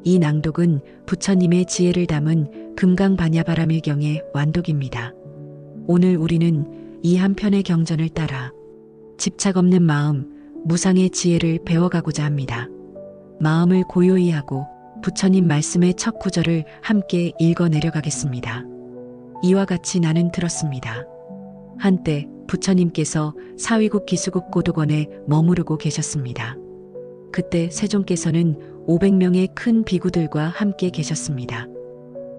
이 낭독은 부처님의 지혜를 담은 금강반야바라밀경의 완독입니다. 오늘 우리는 이 한 편의 경전을 따라 집착 없는 마음, 무상의 지혜를 배워가고자 합니다. 마음을 고요히 하고 부처님 말씀의 첫 구절을 함께 읽어 내려가겠습니다. 이와 같이 나는 들었습니다. 한때 부처님께서 사위국 기수국 고독원에 머무르고 계셨습니다. 그때 세존께서는 500명의 큰 비구들과 함께 계셨습니다.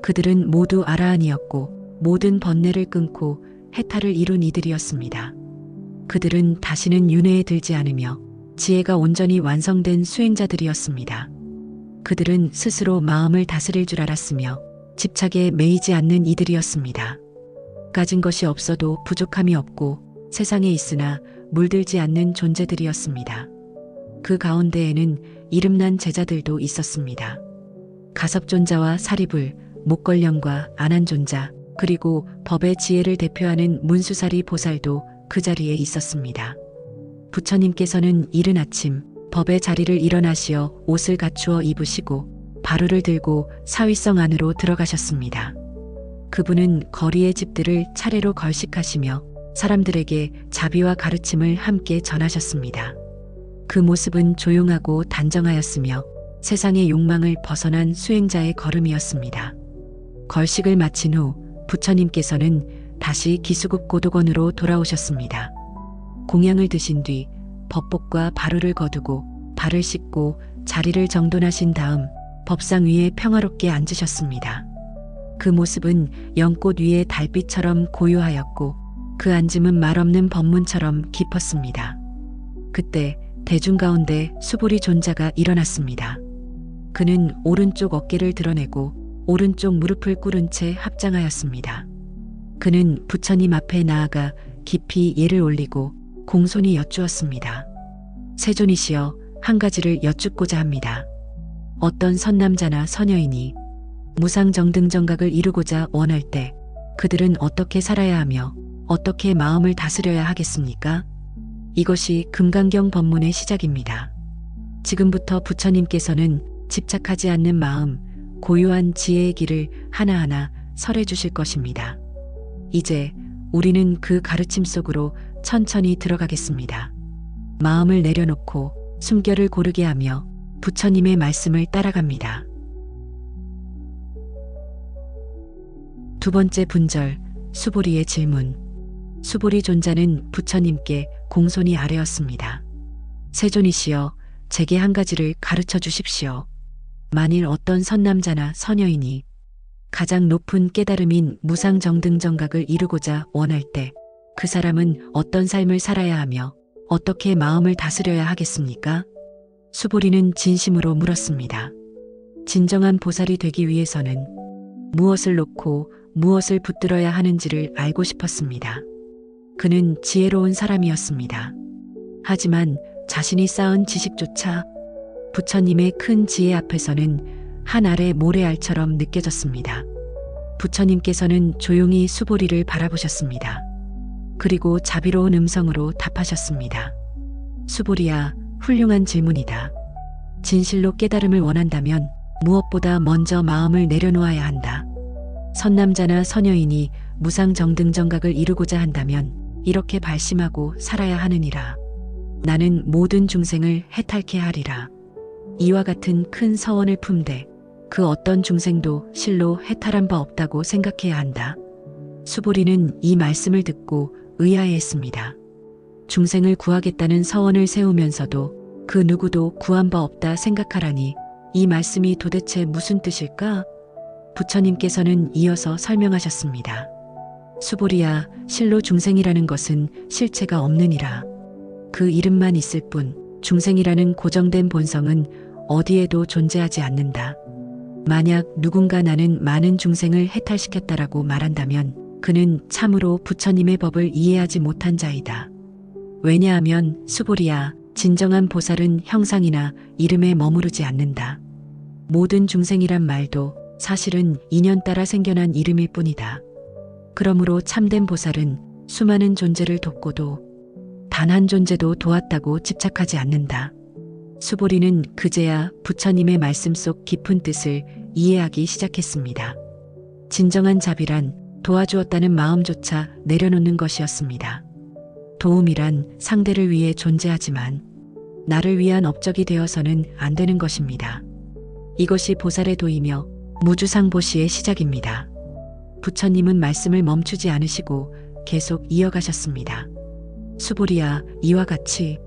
그들은 모두 아라한이었고 모든 번뇌를 끊고 해탈을 이룬 이들이었습니다. 그들은 다시는 윤회에 들지 않으며 지혜가 온전히 완성된 수행자들이었습니다. 그들은 스스로 마음을 다스릴 줄 알았으며 집착에 매이지 않는 이들이었습니다. 가진 것이 없어도 부족함이 없고 세상에 있으나 물들지 않는 존재들이었습니다. 그 가운데에는 이름난 제자들도 있었습니다. 가섭존자와 사리불, 목걸령과 안한존자, 그리고 법의 지혜를 대표하는 문수사리 보살도 그 자리에 있었습니다. 부처님께서는 이른 아침 법의 자리를 일어나시어 옷을 갖추어 입으시고 바루를 들고 사위성 안으로 들어가셨습니다. 그분은 거리의 집들을 차례로 걸식하시며 사람들에게 자비와 가르침을 함께 전하셨습니다. 그 모습은 조용하고 단정하였으며 세상의 욕망을 벗어난 수행자의 걸음이었습니다. 걸식을 마친 후 부처님께서는 다시 기수국 고독원으로 돌아오셨습니다. 공양을 드신 뒤 법복과 바루를 거두고 발을 씻고 자리를 정돈하신 다음 법상 위에 평화롭게 앉으셨습니다. 그 모습은 연꽃 위의 달빛처럼 고요하였고 그 앉음은 말없는 법문처럼 깊었습니다. 그때 대중 가운데 수보리 존자가 일어났습니다. 그는 오른쪽 어깨를 드러내고 오른쪽 무릎을 꿇은 채 합장하였습니다. 그는 부처님 앞에 나아가 깊이 예를 올리고 공손히 여쭈었습니다. 세존이시여, 한 가지를 여쭙고자 합니다. 어떤 선남자나 선여인이 무상정등정각을 이루고자 원할 때 그들은 어떻게 살아야 하며 어떻게 마음을 다스려야 하겠습니까? 이것이 금강경 법문의 시작입니다. 지금부터 부처님께서는 집착하지 않는 마음, 고요한 지혜의 길을 하나하나 설해 주실 것입니다. 이제 우리는 그 가르침 속으로 천천히 들어가겠습니다. 마음을 내려놓고 숨결을 고르게 하며 부처님의 말씀을 따라갑니다. 두 번째 분절, 수보리의 질문. 수보리 존자는 부처님께 공손히 아뢰었습니다. 세존이시여, 제게 한 가지를 가르쳐 주십시오. 만일 어떤 선남자나 선여인이 가장 높은 깨달음인 무상정등정각을 이루고자 원할 때 그 사람은 어떤 삶을 살아야 하며 어떻게 마음을 다스려야 하겠습니까? 수보리는 진심으로 물었습니다. 진정한 보살이 되기 위해서는 무엇을 놓고 무엇을 붙들어야 하는지를 알고 싶었습니다. 그는 지혜로운 사람이었습니다. 하지만 자신이 쌓은 지식조차 부처님의 큰 지혜 앞에서는 한 알의 모래알처럼 느껴졌습니다. 부처님께서는 조용히 수보리를 바라보셨습니다. 그리고 자비로운 음성으로 답하셨습니다. 수보리야, 훌륭한 질문이다. 진실로 깨달음을 원한다면 무엇보다 먼저 마음을 내려놓아야 한다. 선남자나 선여인이 무상정등정각을 이루고자 한다면 이렇게 발심하고 살아야 하느니라. 나는 모든 중생을 해탈케 하리라. 이와 같은 큰 서원을 품되 그 어떤 중생도 실로 해탈한 바 없다고 생각해야 한다. 수보리는 이 말씀을 듣고 의아해했습니다. 중생을 구하겠다는 서원을 세우면서도 그 누구도 구한 바 없다 생각하라니 이 말씀이 도대체 무슨 뜻일까? 부처님께서는 이어서 설명하셨습니다. 수보리야, 실로 중생이라는 것은 실체가 없느니라. 그 이름만 있을 뿐 중생이라는 고정된 본성은 어디에도 존재하지 않는다. 만약 누군가 나는 많은 중생을 해탈시켰다라고 말한다면 그는 참으로 부처님의 법을 이해하지 못한 자이다. 왜냐하면 수보리야, 진정한 보살은 형상이나 이름에 머무르지 않는다. 모든 중생이란 말도 사실은 인연 따라 생겨난 이름일 뿐이다. 그러므로 참된 보살은 수많은 존재를 돕고도 단 한 존재도 도왔다고 집착하지 않는다. 수보리는 그제야 부처님의 말씀 속 깊은 뜻을 이해하기 시작했습니다. 진정한 자비란 도와주었다는 마음조차 내려놓는 것이었습니다. 도움이란 상대를 위해 존재하지만 나를 위한 업적이 되어서는 안 되는 것입니다. 이것이 보살의 도이며 무주상보시의 시작입니다. 부처님은 말씀을 멈추지 않으시고 계속 이어가셨습니다. 수보리야, 이와 같이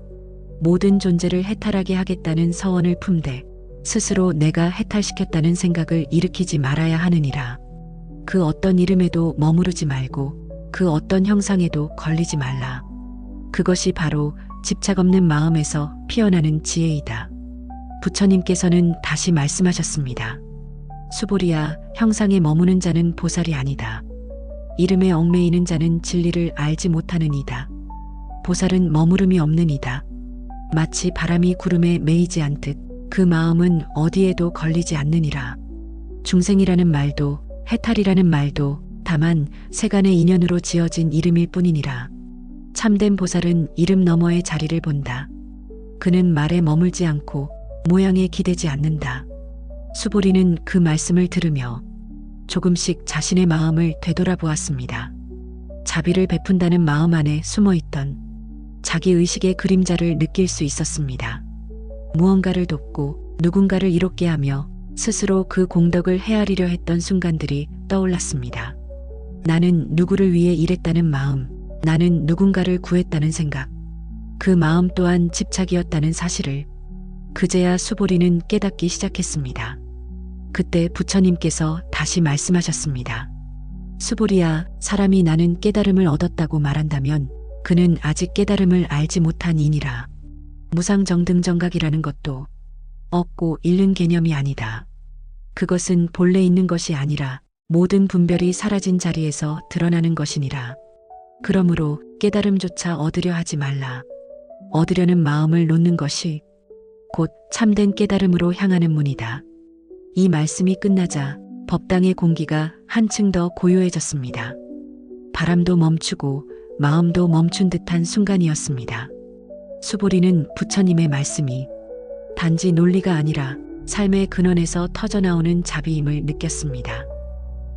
모든 존재를 해탈하게 하겠다는 서원을 품되 스스로 내가 해탈시켰다는 생각을 일으키지 말아야 하느니라. 그 어떤 이름에도 머무르지 말고 그 어떤 형상에도 걸리지 말라. 그것이 바로 집착 없는 마음에서 피어나는 지혜이다. 부처님께서는 다시 말씀하셨습니다. 수보리야, 형상에 머무는 자는 보살이 아니다. 이름에 얽매이는 자는 진리를 알지 못하는 이다. 보살은 머무름이 없는 이다. 마치 바람이 구름에 매이지 않듯 그 마음은 어디에도 걸리지 않느니라. 중생이라는 말도 해탈이라는 말도 다만 세간의 인연으로 지어진 이름일 뿐이니라. 참된 보살은 이름 너머의 자리를 본다. 그는 말에 머물지 않고 모양에 기대지 않는다. 수보리는 그 말씀을 들으며 조금씩 자신의 마음을 되돌아보았습니다. 자비를 베푼다는 마음 안에 숨어있던 자기 의식의 그림자를 느낄 수 있었습니다. 무언가를 돕고 누군가를 이롭게 하며 스스로 그 공덕을 헤아리려 했던 순간들이 떠올랐습니다. 나는 누구를 위해 일했다는 마음, 나는 누군가를 구했다는 생각, 그 마음 또한 집착이었다는 사실을 그제야 수보리는 깨닫기 시작했습니다. 그때 부처님께서 다시 말씀하셨습니다. 수보리야, 사람이 나는 깨달음을 얻었다고 말한다면 그는 아직 깨달음을 알지 못한 이니라. 무상정등정각이라는 것도 얻고 잃는 개념이 아니다. 그것은 본래 있는 것이 아니라 모든 분별이 사라진 자리에서 드러나는 것이니라. 그러므로 깨달음조차 얻으려 하지 말라. 얻으려는 마음을 놓는 것이 곧 참된 깨달음으로 향하는 문이다. 이 말씀이 끝나자 법당의 공기가 한층 더 고요해졌습니다. 바람도 멈추고 마음도 멈춘 듯한 순간이었습니다. 수보리는 부처님의 말씀이 단지 논리가 아니라 삶의 근원에서 터져나오는 자비임을 느꼈습니다.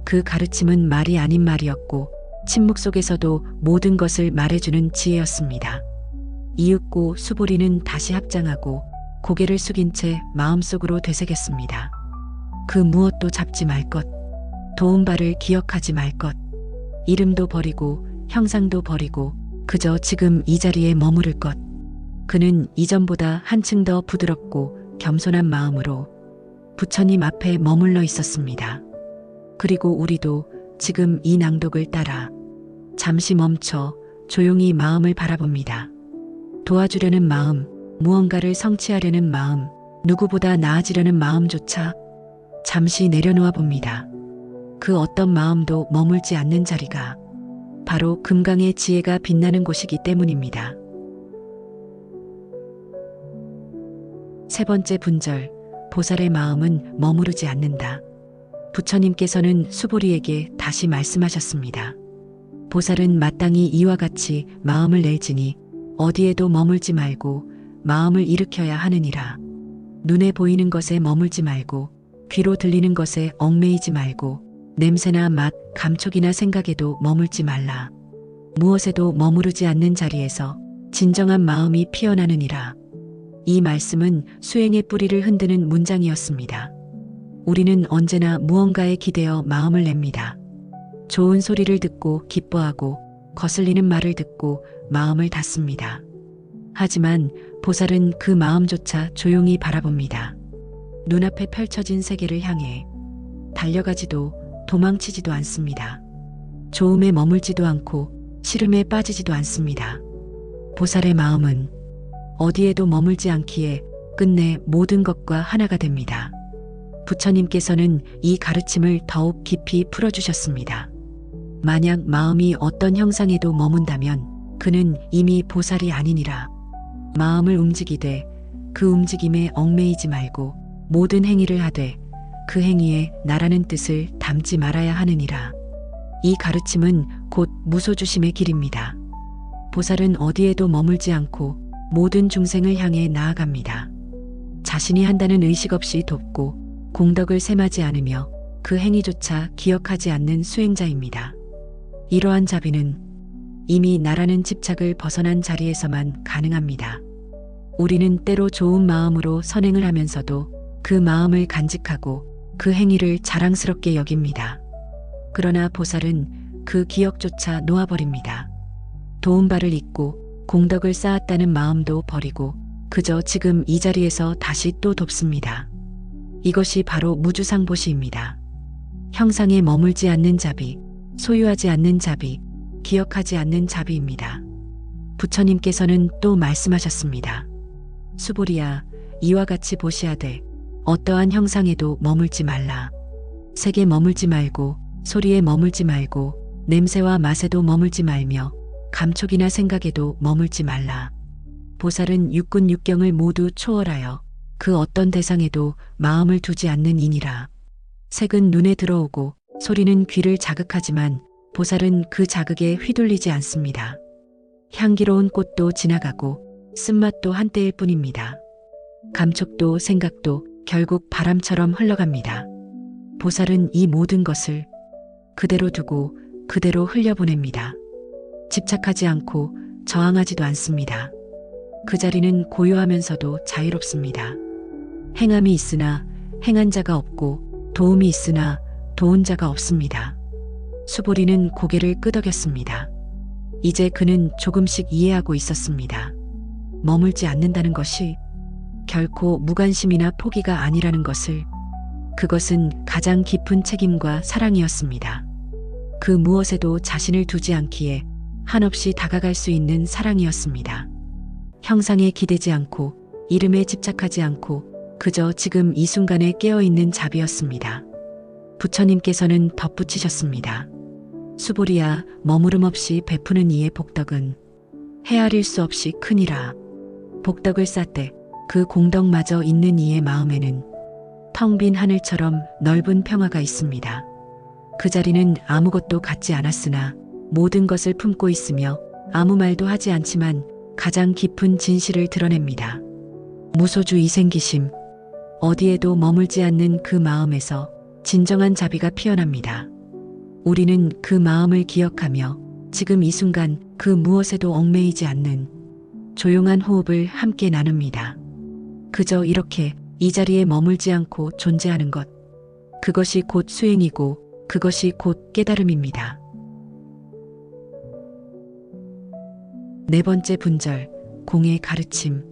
그 가르침은 말이 아닌 말이었고 침묵 속에서도 모든 것을 말해주는 지혜였습니다. 이윽고 수보리는 다시 합장하고 고개를 숙인 채 마음속으로 되새겼습니다. 그 무엇도 잡지 말 것, 도움바를 기억하지 말 것, 이름도 버리고 형상도 버리고 그저 지금 이 자리에 머무를 것. 그는 이전보다 한층 더 부드럽고 겸손한 마음으로 부처님 앞에 머물러 있었습니다. 그리고 우리도 지금 이 낭독을 따라 잠시 멈춰 조용히 마음을 바라봅니다. 도와주려는 마음, 무언가를 성취하려는 마음, 누구보다 나아지려는 마음조차 잠시 내려놓아 봅니다. 그 어떤 마음도 머물지 않는 자리가 바로 금강의 지혜가 빛나는 곳이기 때문입니다. 세 번째 분절, 보살의 마음은 머무르지 않는다. 부처님께서는 수보리에게 다시 말씀하셨습니다. 보살은 마땅히 이와 같이 마음을 내지니 어디에도 머물지 말고 마음을 일으켜야 하느니라. 눈에 보이는 것에 머물지 말고 귀로 들리는 것에 얽매이지 말고 냄새나 맛, 감촉이나 생각에도 머물지 말라. 무엇에도 머무르지 않는 자리에서 진정한 마음이 피어나느니라. 이 말씀은 수행의 뿌리를 흔드는 문장이었습니다. 우리는 언제나 무언가에 기대어 마음을 냅니다. 좋은 소리를 듣고 기뻐하고 거슬리는 말을 듣고 마음을 닫습니다. 하지만 보살은 그 마음조차 조용히 바라봅니다. 눈앞에 펼쳐진 세계를 향해 달려가지도 도망치지도 않습니다. 좋음에 머물지도 않고 싫음에 빠지지도 않습니다. 보살의 마음은 어디에도 머물지 않기에 끝내 모든 것과 하나가 됩니다. 부처님께서는 이 가르침을 더욱 깊이 풀어주셨습니다. 만약 마음이 어떤 형상에도 머문다면 그는 이미 보살이 아니니라. 마음을 움직이되 그 움직임에 얽매이지 말고 모든 행위를 하되 그 행위에 나라는 뜻을 담지 말아야 하느니라. 이 가르침은 곧 무소주심의 길입니다. 보살은 어디에도 머물지 않고 모든 중생을 향해 나아갑니다. 자신이 한다는 의식 없이 돕고 공덕을 셈하지 않으며 그 행위조차 기억하지 않는 수행자입니다. 이러한 자비는 이미 나라는 집착을 벗어난 자리에서만 가능합니다. 우리는 때로 좋은 마음으로 선행을 하면서도 그 마음을 간직하고 그 행위를 자랑스럽게 여깁니다. 그러나 보살은 그 기억조차 놓아버립니다. 도운 바를 잊고 공덕을 쌓았다는 마음도 버리고 그저 지금 이 자리에서 다시 또 돕습니다. 이것이 바로 무주상보시입니다. 형상에 머물지 않는 자비, 소유하지 않는 자비, 기억하지 않는 자비입니다. 부처님께서는 또 말씀하셨습니다. 수보리야, 이와 같이 보시하되 어떠한 형상에도 머물지 말라. 색에 머물지 말고 소리에 머물지 말고 냄새와 맛에도 머물지 말며 감촉이나 생각에도 머물지 말라. 보살은 육군 육경을 모두 초월하여 그 어떤 대상에도 마음을 두지 않는 이니라. 색은 눈에 들어오고 소리는 귀를 자극하지만 보살은 그 자극에 휘둘리지 않습니다. 향기로운 꽃도 지나가고 쓴맛도 한때일 뿐입니다. 감촉도 생각도 결국 바람처럼 흘러갑니다. 보살은 이 모든 것을 그대로 두고 그대로 흘려보냅니다. 집착하지 않고 저항하지도 않습니다. 그 자리는 고요하면서도 자유롭습니다. 행함이 있으나 행한 자가 없고 도움이 있으나 도운 자가 없습니다. 수보리는 고개를 끄덕였습니다. 이제 그는 조금씩 이해하고 있었습니다. 머물지 않는다는 것이 결코 무관심이나 포기가 아니라는 것을, 그것은 가장 깊은 책임과 사랑이었습니다. 그 무엇에도 자신을 두지 않기에 한없이 다가갈 수 있는 사랑이었습니다. 형상에 기대지 않고 이름에 집착하지 않고 그저 지금 이 순간에 깨어있는 자비였습니다. 부처님께서는 덧붙이셨습니다. 수보리야, 머무름 없이 베푸는 이의 복덕은 헤아릴 수 없이 크니라. 복덕을 쌓되 그 공덕마저 있는 이의 마음에는 텅 빈 하늘처럼 넓은 평화가 있습니다. 그 자리는 아무것도 갖지 않았으나 모든 것을 품고 있으며 아무 말도 하지 않지만 가장 깊은 진실을 드러냅니다. 무소주 이생기심, 어디에도 머물지 않는 그 마음에서 진정한 자비가 피어납니다. 우리는 그 마음을 기억하며 지금 이 순간 그 무엇에도 얽매이지 않는 조용한 호흡을 함께 나눕니다. 그저 이렇게 이 자리에 머물지 않고 존재하는 것, 그것이 곧 수행이고 그것이 곧 깨달음입니다. 네 번째 분절, 공의 가르침.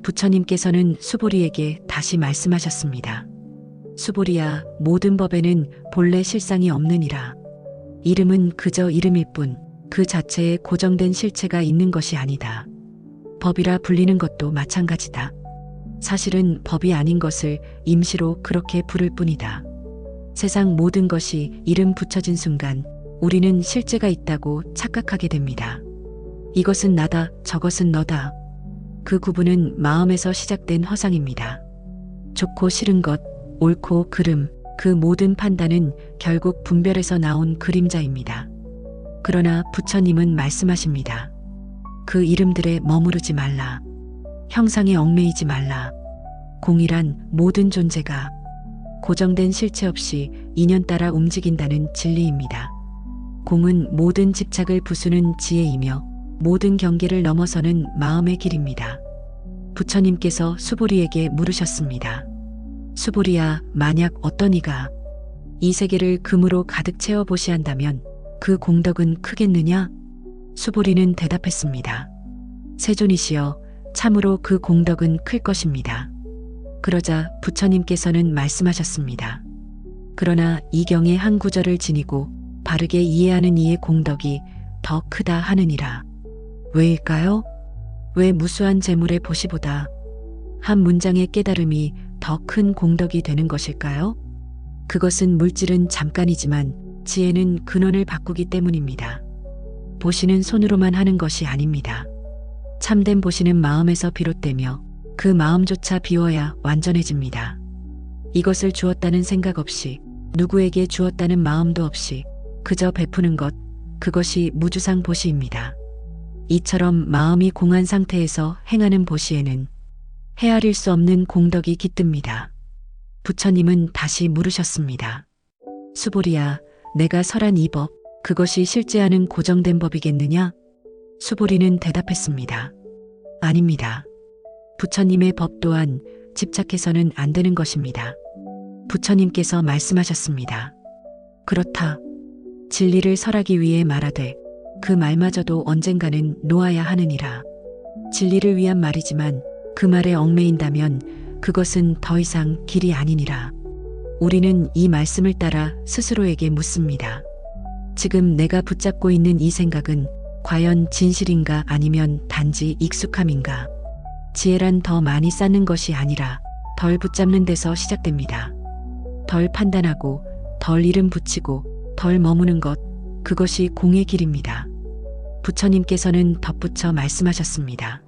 부처님께서는 수보리에게 다시 말씀하셨습니다. 수보리야, 모든 법에는 본래 실상이 없느니라. 이름은 그저 이름일 뿐 그 자체에 고정된 실체가 있는 것이 아니다. 법이라 불리는 것도 마찬가지다. 사실은 법이 아닌 것을 임시로 그렇게 부를 뿐이다. 세상 모든 것이 이름 붙여진 순간 우리는 실제가 있다고 착각하게 됩니다. 이것은 나다, 저것은 너다. 그 구분은 마음에서 시작된 허상입니다. 좋고 싫은 것, 옳고 그름, 그 모든 판단은 결국 분별에서 나온 그림자입니다. 그러나 부처님은 말씀하십니다. 그 이름들에 머무르지 말라. 형상에 얽매이지 말라. 공이란 모든 존재가 고정된 실체 없이 인연 따라 움직인다는 진리입니다. 공은 모든 집착을 부수는 지혜이며 모든 경계를 넘어서는 마음의 길입니다. 부처님께서 수보리에게 물으셨습니다. 수보리야, 만약 어떤 이가 이 세계를 금으로 가득 채워 보시한다면 그 공덕은 크겠느냐? 수보리는 대답했습니다. 세존이시여, 참으로 그 공덕은 클 것입니다. 그러자 부처님께서는 말씀하셨습니다. 그러나 이 경의 한 구절을 지니고 바르게 이해하는 이의 공덕이 더 크다 하느니라. 왜일까요? 왜 무수한 재물의 보시보다 한 문장의 깨달음이 더 큰 공덕이 되는 것일까요? 그것은 물질은 잠깐이지만 지혜는 근원을 바꾸기 때문입니다. 보시는 손으로만 하는 것이 아닙니다. 참된 보시는 마음에서 비롯되며 그 마음조차 비워야 완전해집니다. 이것을 주었다는 생각 없이, 누구에게 주었다는 마음도 없이 그저 베푸는 것, 그것이 무주상 보시입니다. 이처럼 마음이 공한 상태에서 행하는 보시에는 헤아릴 수 없는 공덕이 깃듭니다. 부처님은 다시 물으셨습니다. 수보리야, 내가 설한 이 법, 그것이 실제하는 고정된 법이겠느냐? 수보리는 대답했습니다. 아닙니다. 부처님의 법 또한 집착해서는 안 되는 것입니다. 부처님께서 말씀하셨습니다. 그렇다. 진리를 설하기 위해 말하되 그 말마저도 언젠가는 놓아야 하느니라. 진리를 위한 말이지만 그 말에 얽매인다면 그것은 더 이상 길이 아니니라. 우리는 이 말씀을 따라 스스로에게 묻습니다. 지금 내가 붙잡고 있는 이 생각은 과연 진실인가 아니면 단지 익숙함인가? 지혜란 더 많이 쌓는 것이 아니라 덜 붙잡는 데서 시작됩니다. 덜 판단하고 덜 이름 붙이고 덜 머무는 것, 그것이 공의 길입니다. 부처님께서는 덧붙여 말씀하셨습니다.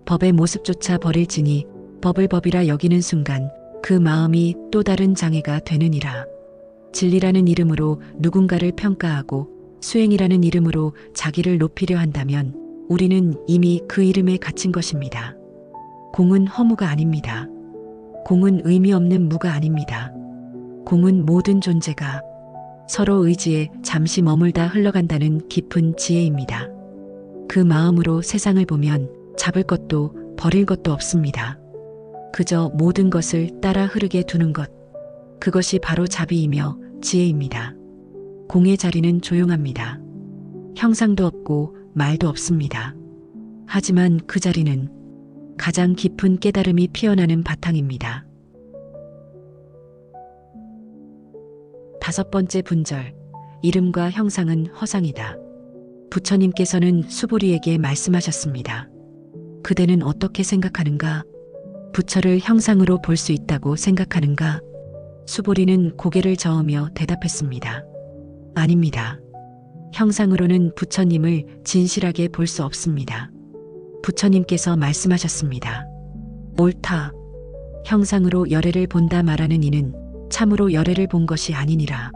법의 모습조차 버릴지니 법을 법이라 여기는 순간 그 마음이 또 다른 장애가 되느니라. 진리라는 이름으로 누군가를 평가하고 수행이라는 이름으로 자기를 높이려 한다면 우리는 이미 그 이름에 갇힌 것입니다. 공은 허무가 아닙니다. 공은 의미 없는 무가 아닙니다. 공은 모든 존재가 서로 의지에 잠시 머물다 흘러간다는 깊은 지혜입니다. 그 마음으로 세상을 보면 잡을 것도 버릴 것도 없습니다. 그저 모든 것을 따라 흐르게 두는 것. 그것이 바로 자비이며 지혜입니다. 공의 자리는 조용합니다. 형상도 없고 말도 없습니다. 하지만 그 자리는 가장 깊은 깨달음이 피어나는 바탕입니다. 5번째 분절, 이름과 형상은 허상이다. 부처님께서는 수보리에게 말씀하셨습니다. 그대는 어떻게 생각하는가? 부처를 형상으로 볼 수 있다고 생각하는가? 수보리는 고개를 저으며 대답했습니다. 아닙니다. 형상으로는 부처님을 진실하게 볼 수 없습니다. 부처님께서 말씀하셨습니다. 옳다. 형상으로 열애를 본다 말하는 이는 참으로 열애를 본 것이 아니니라.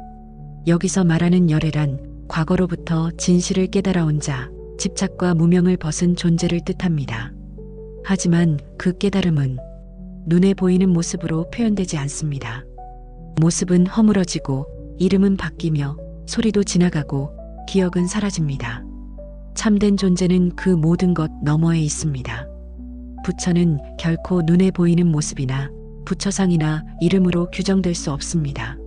여기서 말하는 열애란 과거로부터 진실을 깨달아온 자, 집착과 무명을 벗은 존재를 뜻합니다. 하지만 그 깨달음은 눈에 보이는 모습으로 표현되지 않습니다. 모습은 허물어지고 이름은 바뀌며 소리도 지나가고 기억은 사라집니다. 참된 존재는 그 모든 것 너머에 있습니다. 부처는 결코 눈에 보이는 모습이나 부처상이나 이름으로 규정될 수 없습니다.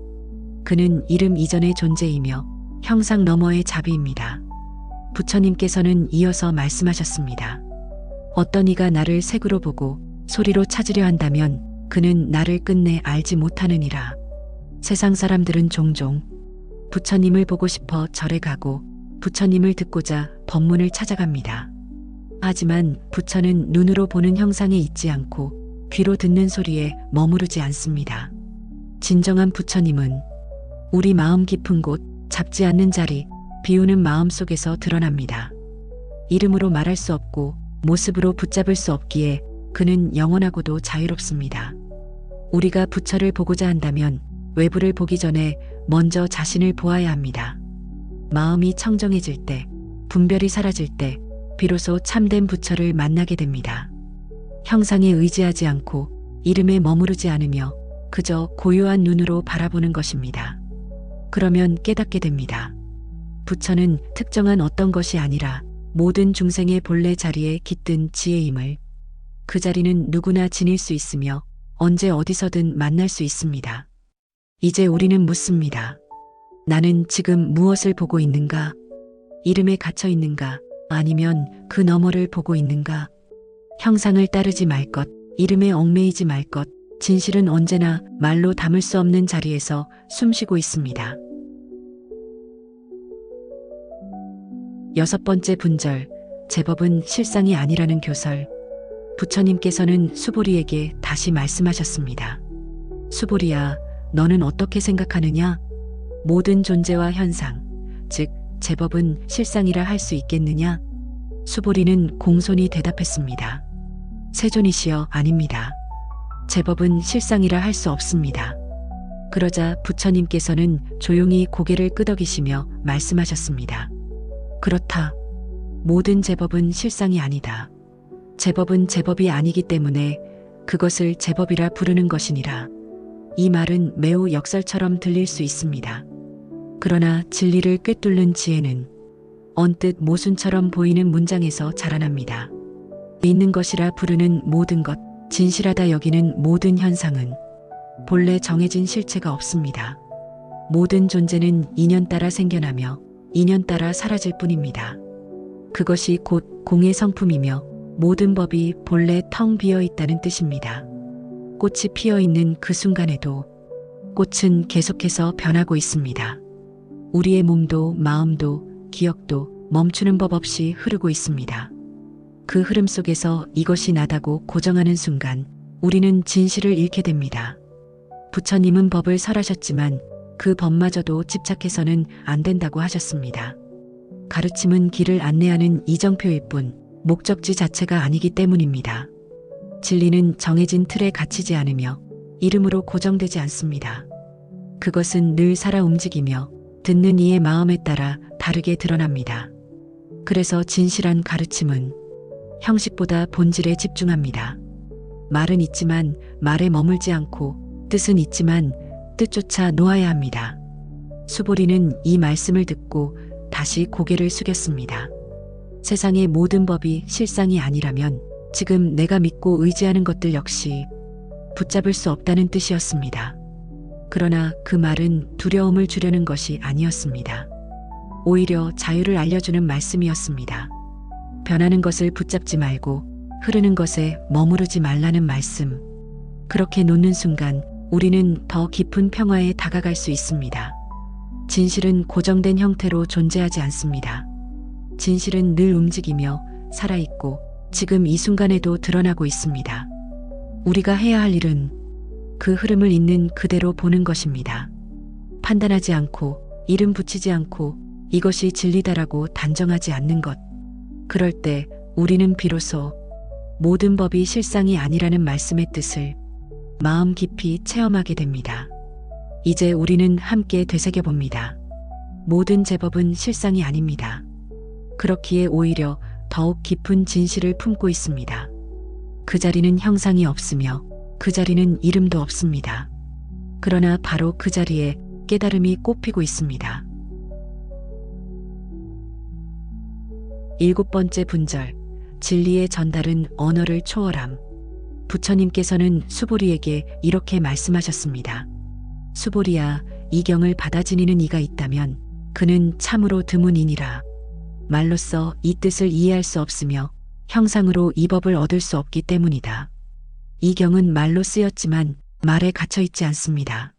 그는 이름 이전의 존재이며 형상 너머의 자비입니다. 부처님께서는 이어서 말씀하셨습니다. 어떤 이가 나를 색으로 보고 소리로 찾으려 한다면 그는 나를 끝내 알지 못하느니라. 세상 사람들은 종종 부처님을 보고 싶어 절에 가고 부처님을 듣고자 법문을 찾아갑니다. 하지만 부처는 눈으로 보는 형상에 있지 않고 귀로 듣는 소리에 머무르지 않습니다. 진정한 부처님은 우리 마음 깊은 곳, 잡지 않는 자리, 비우는 마음 속에서 드러납니다. 이름으로 말할 수 없고 모습으로 붙잡을 수 없기에 그는 영원하고도 자유롭습니다. 우리가 부처를 보고자 한다면 외부를 보기 전에 먼저 자신을 보아야 합니다. 마음이 청정해질 때, 분별이 사라질 때 비로소 참된 부처를 만나게 됩니다. 형상에 의지하지 않고 이름에 머무르지 않으며 그저 고요한 눈으로 바라보는 것입니다. 그러면 깨닫게 됩니다. 부처는 특정한 어떤 것이 아니라 모든 중생의 본래 자리에 깃든 지혜임을, 그 자리는 누구나 지닐 수 있으며 언제 어디서든 만날 수 있습니다. 이제 우리는 묻습니다. 나는 지금 무엇을 보고 있는가? 이름에 갇혀 있는가? 아니면 그 너머를 보고 있는가? 형상을 따르지 말 것, 이름에 얽매이지 말 것, 진실은 언제나 말로 담을 수 없는 자리에서 숨쉬고 있습니다. 6번째 분절, 제법은 실상이 아니라는 교설. 부처님께서는 수보리에게 다시 말씀하셨습니다. 수보리야, 너는 어떻게 생각하느냐? 모든 존재와 현상, 즉 제법은 실상이라 할 수 있겠느냐? 수보리는 공손히 대답했습니다. 세존이시여, 아닙니다. 제법은 실상이라 할 수 없습니다. 그러자 부처님께서는 조용히 고개를 끄덕이시며 말씀하셨습니다. 그렇다. 모든 제법은 실상이 아니다. 제법은 제법이 아니기 때문에 그것을 제법이라 부르는 것이니라. 이 말은 매우 역설처럼 들릴 수 있습니다. 그러나 진리를 꿰뚫는 지혜는 언뜻 모순처럼 보이는 문장에서 자라납니다. 있는 것이라 부르는 모든 것, 진실하다 여기는 모든 현상은 본래 정해진 실체가 없습니다. 모든 존재는 인연 따라 생겨나며 인연 따라 사라질 뿐입니다. 그것이 곧 공의 성품이며 모든 법이 본래 텅 비어 있다는 뜻입니다. 꽃이 피어 있는 그 순간에도 꽃은 계속해서 변하고 있습니다. 우리의 몸도 마음도 기억도 멈추는 법 없이 흐르고 있습니다. 그 흐름 속에서 이것이 나다고 고정하는 순간 우리는 진실을 잃게 됩니다. 부처님은 법을 설하셨지만 그 법마저도 집착해서는 안 된다고 하셨습니다. 가르침은 길을 안내하는 이정표일 뿐 목적지 자체가 아니기 때문입니다. 진리는 정해진 틀에 갇히지 않으며 이름으로 고정되지 않습니다. 그것은 늘 살아 움직이며 듣는 이의 마음에 따라 다르게 드러납니다. 그래서 진실한 가르침은 형식보다 본질에 집중합니다. 말은 있지만 말에 머물지 않고 뜻은 있지만 뜻조차 놓아야 합니다. 수보리는 이 말씀을 듣고 다시 고개를 숙였습니다. 세상의 모든 법이 실상이 아니라면 지금 내가 믿고 의지하는 것들 역시 붙잡을 수 없다는 뜻이었습니다. 그러나 그 말은 두려움을 주려는 것이 아니었습니다. 오히려 자유를 알려주는 말씀이었습니다. 변하는 것을 붙잡지 말고 흐르는 것에 머무르지 말라는 말씀. 그렇게 놓는 순간 우리는 더 깊은 평화에 다가갈 수 있습니다. 진실은 고정된 형태로 존재하지 않습니다. 진실은 늘 움직이며 살아있고 지금 이 순간에도 드러나고 있습니다. 우리가 해야 할 일은 그 흐름을 있는 그대로 보는 것입니다. 판단하지 않고 이름 붙이지 않고 이것이 진리다라고 단정하지 않는 것. 그럴 때 우리는 비로소 모든 법이 실상이 아니라는 말씀의 뜻을 마음 깊이 체험하게 됩니다. 이제 우리는 함께 되새겨봅니다. 모든 제법은 실상이 아닙니다. 그렇기에 오히려 더욱 깊은 진실을 품고 있습니다. 그 자리는 형상이 없으며 그 자리는 이름도 없습니다. 그러나 바로 그 자리에 깨달음이 꽃피고 있습니다. 7번째 분절, 진리의 전달은 언어를 초월함. 부처님께서는 수보리에게 이렇게 말씀하셨습니다. 수보리야, 이 경을 받아 지니는 이가 있다면 그는 참으로 드문이니라. 말로써 이 뜻을 이해할 수 없으며 형상으로 이 법을 얻을 수 없기 때문이다. 이 경은 말로 쓰였지만 말에 갇혀 있지 않습니다.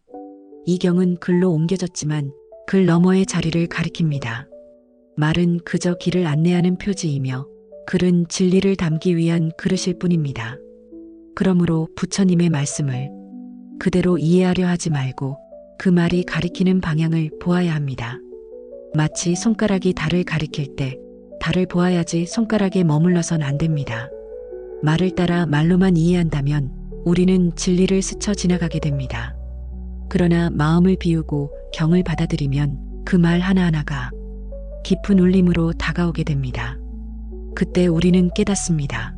이 경은 글로 옮겨졌지만 글 너머의 자리를 가리킵니다. 말은 그저 길을 안내하는 표지이며 글은 진리를 담기 위한 그릇일 뿐입니다. 그러므로 부처님의 말씀을 그대로 이해하려 하지 말고 그 말이 가리키는 방향을 보아야 합니다. 마치 손가락이 달을 가리킬 때 달을 보아야지 손가락에 머물러선 안 됩니다. 말을 따라 말로만 이해한다면 우리는 진리를 스쳐 지나가게 됩니다. 그러나 마음을 비우고 경을 받아들이면 그 말 하나하나가 깊은 울림으로 다가오게 됩니다. 그때 우리는 깨닫습니다.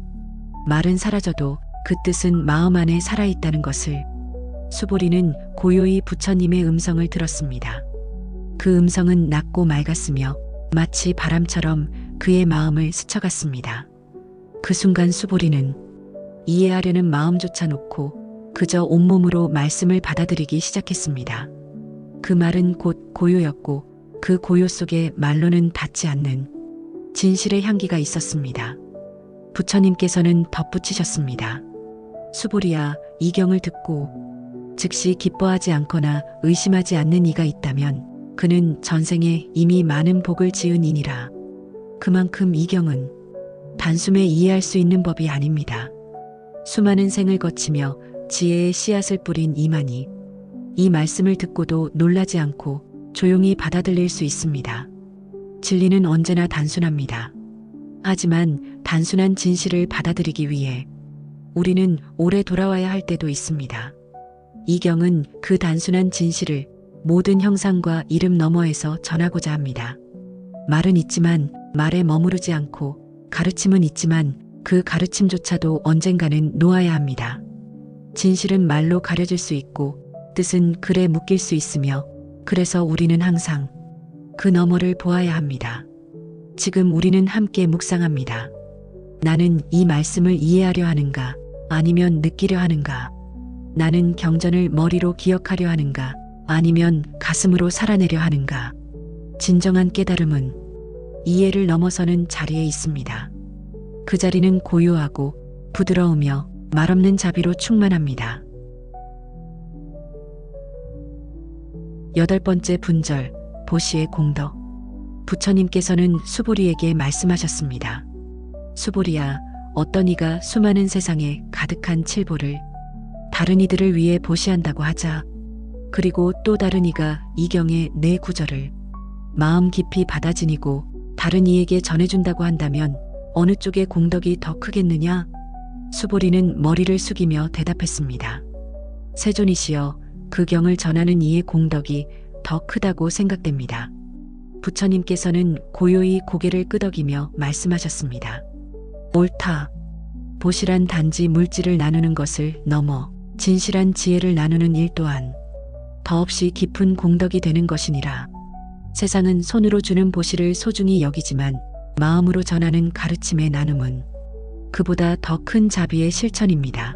말은 사라져도 그 뜻은 마음 안에 살아있다는 것을. 수보리는 고요히 부처님의 음성을 들었습니다. 그 음성은 낮고 맑았으며 마치 바람처럼 그의 마음을 스쳐갔습니다. 그 순간 수보리는 이해하려는 마음조차 놓고 그저 온몸으로 말씀을 받아들이기 시작했습니다. 그 말은 곧 고요였고 그 고요 속에 말로는 닿지 않는 진실의 향기가 있었습니다. 부처님께서는 덧붙이셨습니다. 수보리야, 이 경을 듣고 즉시 기뻐하지 않거나 의심하지 않는 이가 있다면 그는 전생에 이미 많은 복을 지은 이니라. 그만큼 이 경은 단숨에 이해할 수 있는 법이 아닙니다. 수많은 생을 거치며 지혜의 씨앗을 뿌린 이만이 이 말씀을 듣고도 놀라지 않고 조용히 받아들일 수 있습니다. 진리는 언제나 단순합니다. 하지만 단순한 진실을 받아들이기 위해 우리는 오래 돌아와야 할 때도 있습니다. 이 경은 그 단순한 진실을 모든 형상과 이름 너머에서 전하고자 합니다. 말은 있지만 말에 머무르지 않고 가르침은 있지만 그 가르침조차도 언젠가는 놓아야 합니다. 진실은 말로 가려질 수 있고 뜻은 글에 묶일 수 있으며 그래서 우리는 항상 그 너머를 보아야 합니다. 지금 우리는 함께 묵상합니다. 나는 이 말씀을 이해하려 하는가? 아니면 느끼려 하는가? 나는 경전을 머리로 기억하려 하는가? 아니면 가슴으로 살아내려 하는가? 진정한 깨달음은 이해를 넘어서는 자리에 있습니다. 그 자리는 고요하고 부드러우며 말없는 자비로 충만합니다. 8번째 분절, 보시의 공덕. 부처님께서는 수보리에게 말씀하셨습니다. 수보리야, 어떤 이가 수많은 세상에 가득한 칠보를 다른 이들을 위해 보시한다고 하자. 그리고 또 다른 이가 이 경의 내 구절을 마음 깊이 받아 지니고 다른 이에게 전해준다고 한다면 어느 쪽의 공덕이 더 크겠느냐? 수보리는 머리를 숙이며 대답했습니다. 세존이시여, 그 경을 전하는 이의 공덕이 더 크다고 생각됩니다. 부처님께서는 고요히 고개를 끄덕이며 말씀하셨습니다. 옳다. 보시란 단지 물질을 나누는 것을 넘어 진실한 지혜를 나누는 일 또한 더없이 깊은 공덕이 되는 것이니라. 세상은 손으로 주는 보시를 소중히 여기지만 마음으로 전하는 가르침의 나눔은 그보다 더 큰 자비의 실천입니다.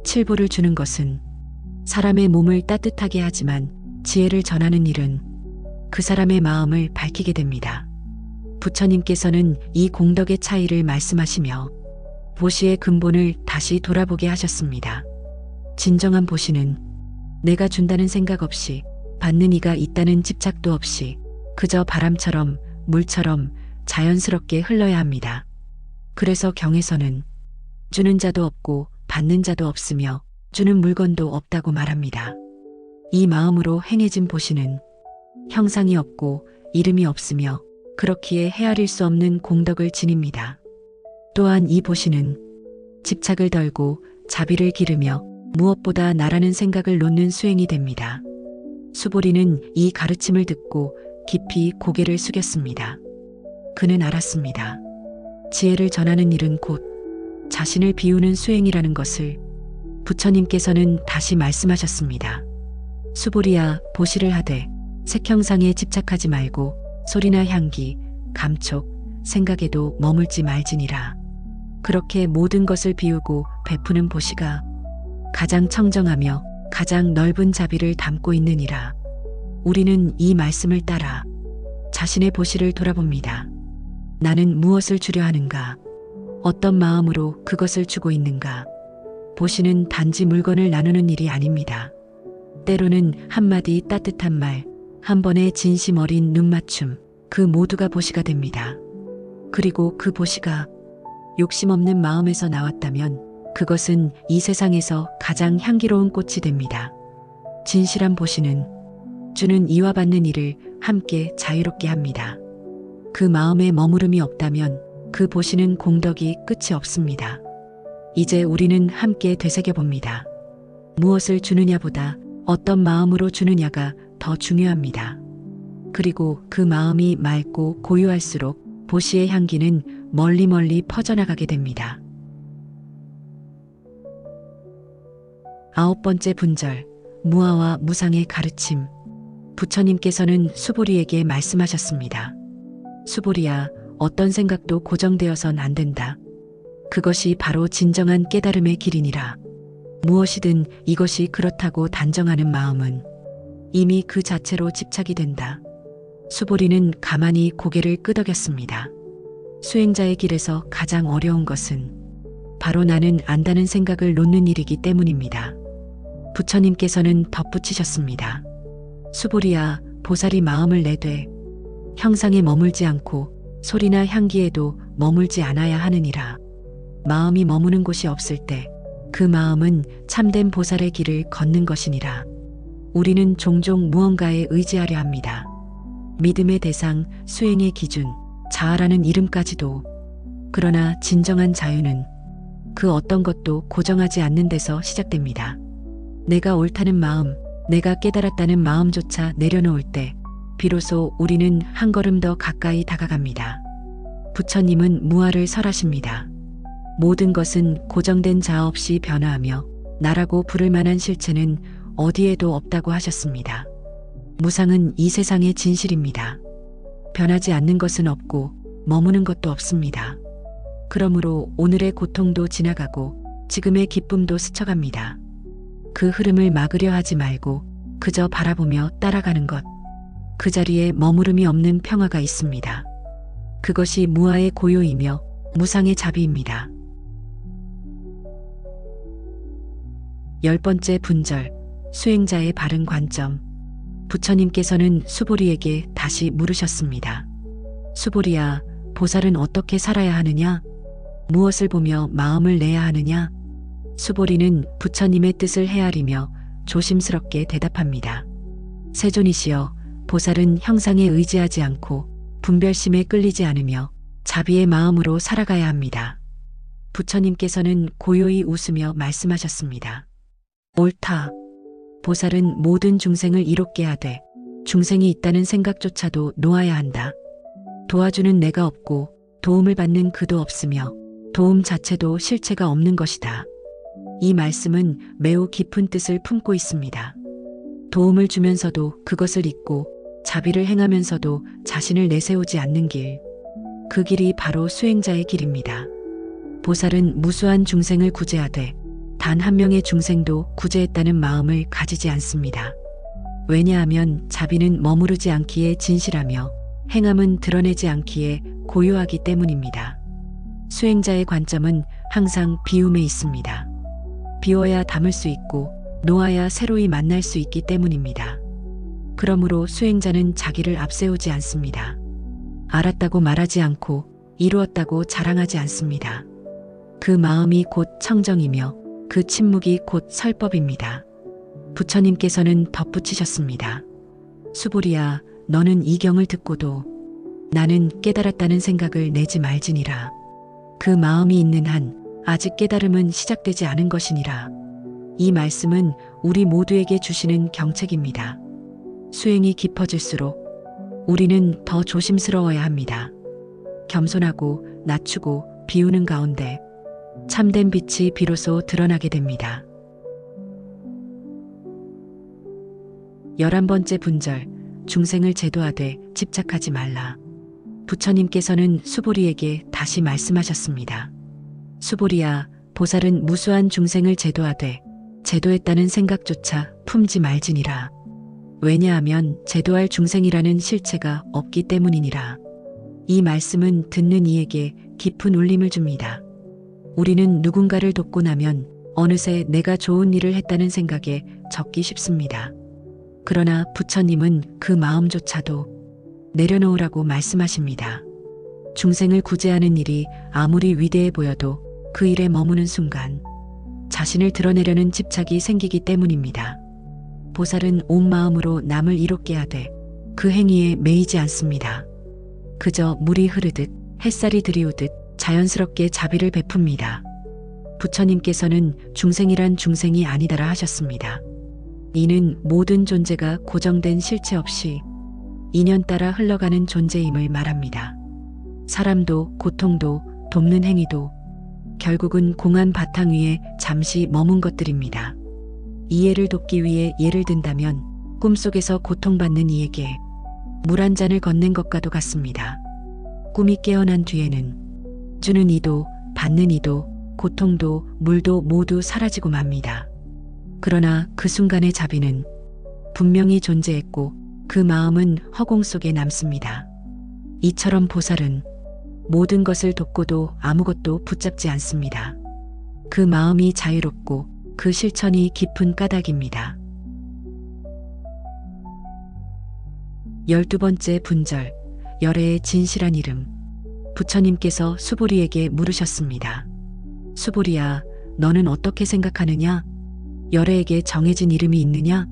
칠보를 주는 것은 사람의 몸을 따뜻하게 하지만 지혜를 전하는 일은 그 사람의 마음을 밝히게 됩니다. 부처님께서는 이 공덕의 차이를 말씀하시며 보시의 근본을 다시 돌아보게 하셨습니다. 진정한 보시는 내가 준다는 생각 없이 받는 이가 있다는 집착도 없이 그저 바람처럼 물처럼 자연스럽게 흘러야 합니다. 그래서 경에서는 주는 자도 없고 받는 자도 없으며 주는 물건도 없다고 말합니다. 이 마음으로 행해진 보시는 형상이 없고 이름이 없으며 그렇기에 헤아릴 수 없는 공덕을 지닙니다. 또한 이 보시는 집착을 덜고 자비를 기르며 무엇보다 나라는 생각을 놓는 수행이 됩니다. 수보리는 이 가르침을 듣고 깊이 고개를 숙였습니다. 그는 알았습니다. 지혜를 전하는 일은 곧 자신을 비우는 수행이라는 것을. 부처님께서는 다시 말씀하셨습니다. 수보리야, 보시를 하되 색형상에 집착하지 말고 소리나 향기, 감촉, 생각에도 머물지 말지니라. 그렇게 모든 것을 비우고 베푸는 보시가 가장 청정하며 가장 넓은 자비를 담고 있느니라. 우리는 이 말씀을 따라 자신의 보시를 돌아봅니다. 나는 무엇을 주려 하는가? 어떤 마음으로 그것을 주고 있는가? 보시는 단지 물건을 나누는 일이 아닙니다. 때로는 한마디 따뜻한 말, 한 번의 진심 어린 눈맞춤, 그 모두가 보시가 됩니다. 그리고 그 보시가 욕심 없는 마음에서 나왔다면 그것은 이 세상에서 가장 향기로운 꽃이 됩니다. 진실한 보시는 주는 이와 받는 이를 함께 자유롭게 합니다. 그 마음에 머무름이 없다면 그 보시는 공덕이 끝이 없습니다. 이제 우리는 함께 되새겨봅니다. 무엇을 주느냐보다 어떤 마음으로 주느냐가 더 중요합니다. 그리고 그 마음이 맑고 고요할수록 보시의 향기는 멀리 멀리 퍼져나가게 됩니다. 9번째 분절, 무아와 무상의 가르침. 부처님께서는 수보리에게 말씀하셨습니다. 수보리야, 어떤 생각도 고정되어선 안 된다. 그것이 바로 진정한 깨달음의 길이니라. 무엇이든 이것이 그렇다고 단정하는 마음은 이미 그 자체로 집착이 된다. 수보리는 가만히 고개를 끄덕였습니다. 수행자의 길에서 가장 어려운 것은 바로 나는 안다는 생각을 놓는 일이기 때문입니다. 부처님께서는 덧붙이셨습니다. 수보리야, 보살이 마음을 내되 형상에 머물지 않고 소리나 향기에도 머물지 않아야 하느니라. 마음이 머무는 곳이 없을 때 그 마음은 참된 보살의 길을 걷는 것이니라. 우리는 종종 무언가에 의지하려 합니다. 믿음의 대상, 수행의 기준, 자아라는 이름까지도. 그러나 진정한 자유는 그 어떤 것도 고정하지 않는 데서 시작됩니다. 내가 옳다는 마음, 내가 깨달았다는 마음조차 내려놓을 때 비로소 우리는 한 걸음 더 가까이 다가갑니다. 부처님은 무아를 설하십니다. 모든 것은 고정된 자아 없이 변화하며 나라고 부를 만한 실체는 어디에도 없다고 하셨습니다. 무상은 이 세상의 진실입니다. 변하지 않는 것은 없고 머무는 것도 없습니다. 그러므로 오늘의 고통도 지나가고 지금의 기쁨도 스쳐갑니다. 그 흐름을 막으려 하지 말고 그저 바라보며 따라가는 것. 그 자리에 머무름이 없는 평화가 있습니다. 그것이 무아의 고요이며 무상의 자비입니다. 10번째 분절, 수행자의 바른 관점. 부처님께서는 수보리에게 다시 물으셨습니다. 수보리야, 보살은 어떻게 살아야 하느냐? 무엇을 보며 마음을 내야 하느냐? 수보리는 부처님의 뜻을 헤아리며 조심스럽게 대답합니다. 세존이시여, 보살은 형상에 의지하지 않고 분별심에 끌리지 않으며 자비의 마음으로 살아가야 합니다. 부처님께서는 고요히 웃으며 말씀하셨습니다. 옳다. 보살은 모든 중생을 이롭게 하되 중생이 있다는 생각조차도 놓아야 한다. 도와주는 내가 없고 도움을 받는 그도 없으며 도움 자체도 실체가 없는 것이다. 이 말씀은 매우 깊은 뜻을 품고 있습니다. 도움을 주면서도 그것을 잊고 자비를 행하면서도 자신을 내세우지 않는 길. 그 길이 바로 수행자의 길입니다. 보살은 무수한 중생을 구제하되 단 한 명의 중생도 구제했다는 마음을 가지지 않습니다. 왜냐하면 자비는 머무르지 않기에 진실하며 행함은 드러내지 않기에 고요하기 때문입니다. 수행자의 관점은 항상 비움에 있습니다. 비워야 담을 수 있고 놓아야 새로이 만날 수 있기 때문입니다. 그러므로 수행자는 자기를 앞세우지 않습니다. 알았다고 말하지 않고 이루었다고 자랑하지 않습니다. 그 마음이 곧 청정이며 그 침묵이 곧 설법입니다. 부처님께서는 덧붙이셨습니다. 수보리야, 너는 이 경을 듣고도 나는 깨달았다는 생각을 내지 말지니라. 그 마음이 있는 한 아직 깨달음은 시작되지 않은 것이니라. 이 말씀은 우리 모두에게 주시는 경책입니다. 수행이 깊어질수록 우리는 더 조심스러워야 합니다. 겸손하고 낮추고 비우는 가운데 참된 빛이 비로소 드러나게 됩니다. 11번째 분절, 중생을 제도하되 집착하지 말라. 부처님께서는 수보리에게 다시 말씀하셨습니다. 수보리야, 보살은 무수한 중생을 제도하되 제도했다는 생각조차 품지 말지니라. 왜냐하면 제도할 중생이라는 실체가 없기 때문이니라. 이 말씀은 듣는 이에게 깊은 울림을 줍니다. 우리는 누군가를 돕고 나면 어느새 내가 좋은 일을 했다는 생각에 적기 쉽습니다. 그러나 부처님은 그 마음조차도 내려놓으라고 말씀하십니다. 중생을 구제하는 일이 아무리 위대해 보여도 그 일에 머무는 순간 자신을 드러내려는 집착이 생기기 때문입니다. 보살은 온 마음으로 남을 이롭게 하되 그 행위에 매이지 않습니다. 그저 물이 흐르듯 햇살이 들이우듯 자연스럽게 자비를 베풉니다. 부처님께서는 중생이란 중생이 아니다라 하셨습니다. 이는 모든 존재가 고정된 실체 없이 인연 따라 흘러가는 존재임을 말합니다. 사람도 고통도 돕는 행위도 결국은 공한 바탕 위에 잠시 머문 것들입니다. 이해를 돕기 위해 예를 든다면 꿈속에서 고통받는 이에게 물 한 잔을 건넨 것과도 같습니다. 꿈이 깨어난 뒤에는 주는 이도 받는 이도 고통도 물도 모두 사라지고 맙니다. 그러나 그 순간의 자비는 분명히 존재했고 그 마음은 허공 속에 남습니다. 이처럼 보살은 모든 것을 돕고도 아무것도 붙잡지 않습니다. 그 마음이 자유롭고 그 실천이 깊은 까닭입니다. 12번째 분절, 열애의 진실한 이름. 부처님께서 수보리에게 물으셨습니다. 수보리야, 너는 어떻게 생각하느냐? 열애에게 정해진 이름이 있느냐?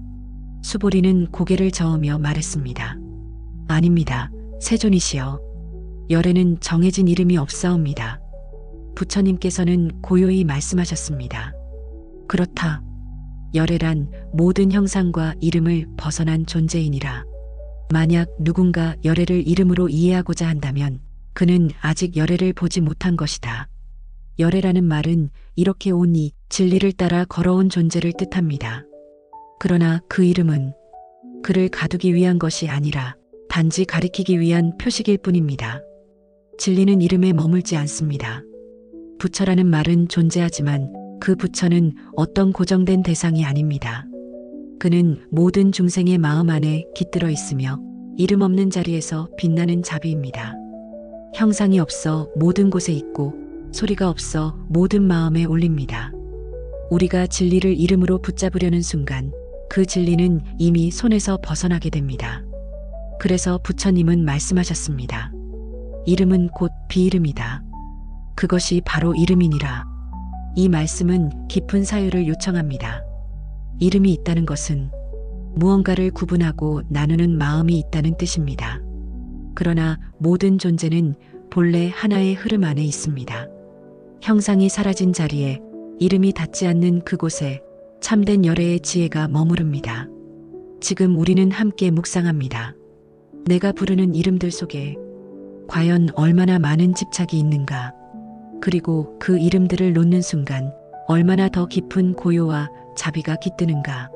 수보리는 고개를 저으며 말했습니다. 아닙니다. 세존이시여. 열애는 정해진 이름이 없사옵니다. 부처님께서는 고요히 말씀하셨습니다. 그렇다. 열애란 모든 형상과 이름을 벗어난 존재이니라. 만약 누군가 열애를 이름으로 이해하고자 한다면 그는 아직 열애를 보지 못한 것이다. 열애라는 말은 이렇게 온이 진리를 따라 걸어온 존재를 뜻합니다. 그러나 그 이름은 그를 가두기 위한 것이 아니라 단지 가리키기 위한 표식일 뿐입니다. 진리는 이름에 머물지 않습니다. 부처라는 말은 존재하지만 그 부처는 어떤 고정된 대상이 아닙니다. 그는 모든 중생의 마음 안에 깃들어 있으며 이름 없는 자리에서 빛나는 자비입니다. 형상이 없어 모든 곳에 있고 소리가 없어 모든 마음에 울립니다. 우리가 진리를 이름으로 붙잡으려는 순간 그 진리는 이미 손에서 벗어나게 됩니다. 그래서 부처님은 말씀하셨습니다. 이름은 곧 비이름이다. 그것이 바로 이름이니라. 이 말씀은 깊은 사유를 요청합니다. 이름이 있다는 것은 무언가를 구분하고 나누는 마음이 있다는 뜻입니다. 그러나 모든 존재는 본래 하나의 흐름 안에 있습니다. 형상이 사라진 자리에 이름이 닿지 않는 그곳에 참된 열애의 지혜가 머무릅니다. 지금 우리는 함께 묵상합니다. 내가 부르는 이름들 속에 과연 얼마나 많은 집착이 있는가? 그리고 그 이름들을 놓는 순간 얼마나 더 깊은 고요와 자비가 깃드는가?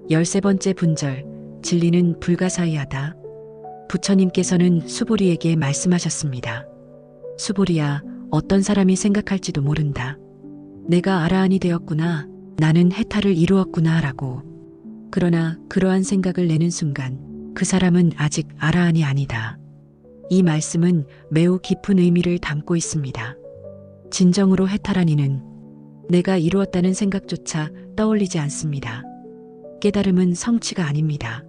열세 번째 분절, 진리는 불가사의하다. 부처님께서는 수보리에게 말씀하셨습니다. 수보리야, 어떤 사람이 생각할지도 모른다. 내가 아라한이 되었구나. 나는 해탈을 이루었구나 라고. 그러나 그러한 생각을 내는 순간 그 사람은 아직 아라한이 아니다. 이 말씀은 매우 깊은 의미를 담고 있습니다. 진정으로 해탈한 이는 내가 이루었다는 생각조차 떠올리지 않습니다. 깨달음은 성취가 아닙니다.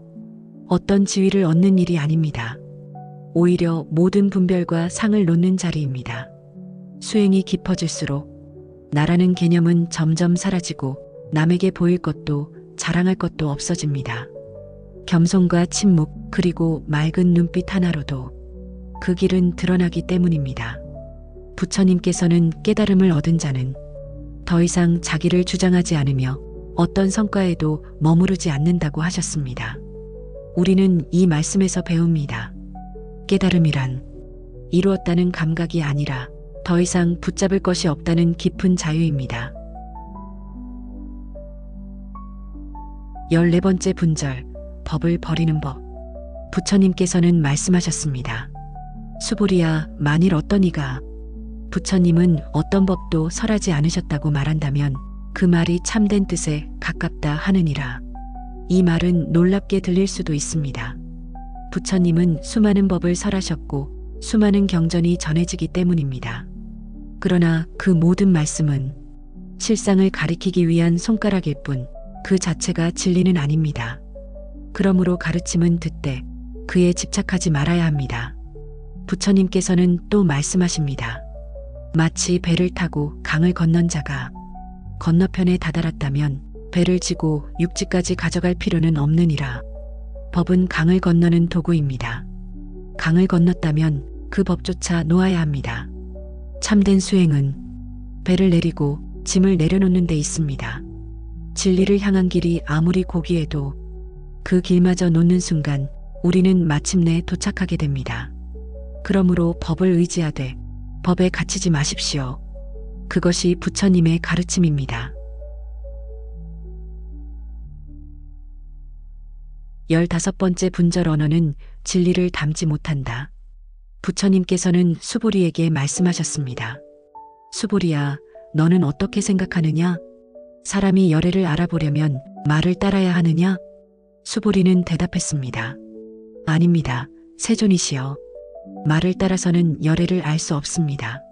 어떤 지위를 얻는 일이 아닙니다. 오히려 모든 분별과 상을 놓는 자리입니다. 수행이 깊어질수록 나라는 개념은 점점 사라지고 남에게 보일 것도 자랑할 것도 없어집니다. 겸손과 침묵 그리고 맑은 눈빛 하나로도 그 길은 드러나기 때문입니다. 부처님께서는 깨달음을 얻은 자는 더 이상 자기를 주장하지 않으며 어떤 성과에도 머무르지 않는다고 하셨습니다. 우리는 이 말씀에서 배웁니다. 깨달음이란 이루었다는 감각이 아니라 더 이상 붙잡을 것이 없다는 깊은 자유입니다. 14번째 분절, 법을 버리는 법. 부처님께서는 말씀하셨습니다. 수보리야, 만일 어떤 이가 부처님은 어떤 법도 설하지 않으셨다고 말한다면 그 말이 참된 뜻에 가깝다 하느니라. 이 말은 놀랍게 들릴 수도 있습니다. 부처님은 수많은 법을 설하셨고 수많은 경전이 전해지기 때문입니다. 그러나 그 모든 말씀은 실상을 가리키기 위한 손가락일 뿐 그 자체가 진리는 아닙니다. 그러므로 가르침은 듣되 그에 집착하지 말아야 합니다. 부처님께서는 또 말씀하십니다. 마치 배를 타고 강을 건넌 자가 건너편에 다다랐다면 배를 지고 육지까지 가져갈 필요는 없느니라. 법은 강을 건너는 도구입니다. 강을 건넜다면 그 법조차 놓아야 합니다. 참된 수행은 배를 내리고 짐을 내려놓는 데 있습니다. 진리를 향한 길이 아무리 고귀해도 그 길마저 놓는 순간 우리는 마침내 도착하게 됩니다. 그러므로 법을 의지하되 법에 갇히지 마십시오. 그것이 부처님의 가르침입니다. 15번째 분절 언어는 진리를 담지 못한다. 부처님께서는 수보리에게 말씀하셨습니다. 수보리야, 너는 어떻게 생각하느냐? 사람이 열애를 알아보려면 말을 따라야 하느냐? 수보리는 대답했습니다. 아닙니다. 세존이시여. 말을 따라서는 열애를 알 수 없습니다.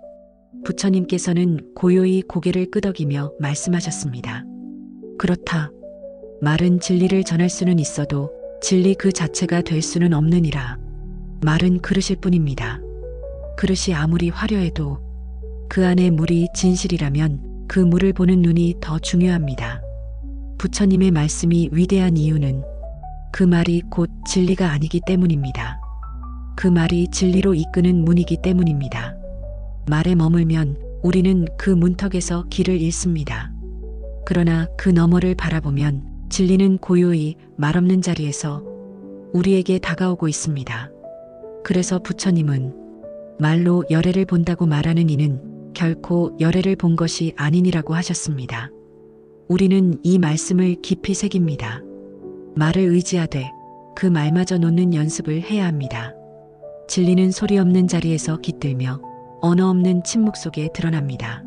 부처님께서는 고요히 고개를 끄덕이며 말씀하셨습니다. 그렇다. 말은 진리를 전할 수는 있어도 진리 그 자체가 될 수는 없느니라. 말은 그릇일 뿐입니다. 그릇이 아무리 화려해도 그 안에 물이 진실이라면 그 물을 보는 눈이 더 중요합니다. 부처님의 말씀이 위대한 이유는 그 말이 곧 진리가 아니기 때문입니다. 그 말이 진리로 이끄는 문이기 때문입니다. 말에 머물면 우리는 그 문턱에서 길을 잃습니다. 그러나 그 너머를 바라보면 진리는 고요히 말없는 자리에서 우리에게 다가오고 있습니다. 그래서 부처님은 말로 열애를 본다고 말하는 이는 결코 열애를 본 것이 아니니라고 하셨습니다. 우리는 이 말씀을 깊이 새깁니다. 말을 의지하되 그 말마저 놓는 연습을 해야 합니다. 진리는 소리 없는 자리에서 깃들며 언어 없는 침묵 속에 드러납니다.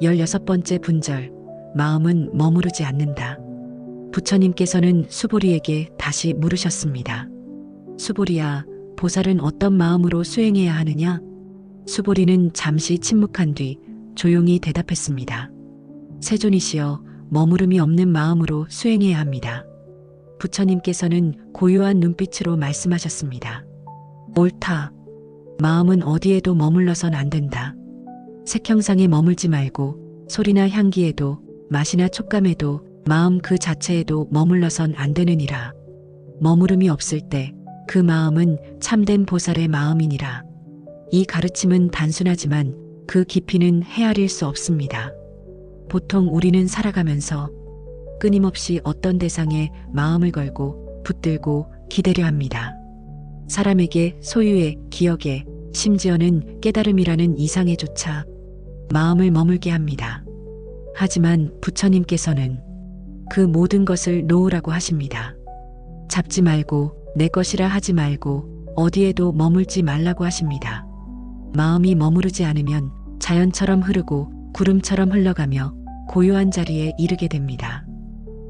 16번째 분절, 마음은 머무르지 않는다. 부처님께서는 수보리에게 다시 물으셨습니다. 수보리야, 보살은 어떤 마음으로 수행해야 하느냐? 수보리는 잠시 침묵한 뒤 조용히 대답했습니다. 세존이시여, 머무름이 없는 마음으로 수행해야 합니다. 부처님께서는 고요한 눈빛으로 말씀하셨습니다. 옳다. 마음은 어디에도 머물러선 안 된다. 색형상에 머물지 말고 소리나 향기에도 맛이나 촉감에도 마음 그 자체에도 머물러선 안 되느니라. 머무름이 없을 때 그 마음은 참된 보살의 마음이니라. 이 가르침은 단순하지만 그 깊이는 헤아릴 수 없습니다. 보통 우리는 살아가면서 끊임없이 어떤 대상에 마음을 걸고 붙들고 기대려 합니다. 사람에게, 소유에, 기억에, 심지어는 깨달음이라는 이상에조차 마음을 머물게 합니다. 하지만 부처님께서는 그 모든 것을 놓으라고 하십니다. 잡지 말고 내 것이라 하지 말고 어디에도 머물지 말라고 하십니다. 마음이 머무르지 않으면 자연처럼 흐르고 구름처럼 흘러가며 고요한 자리에 이르게 됩니다.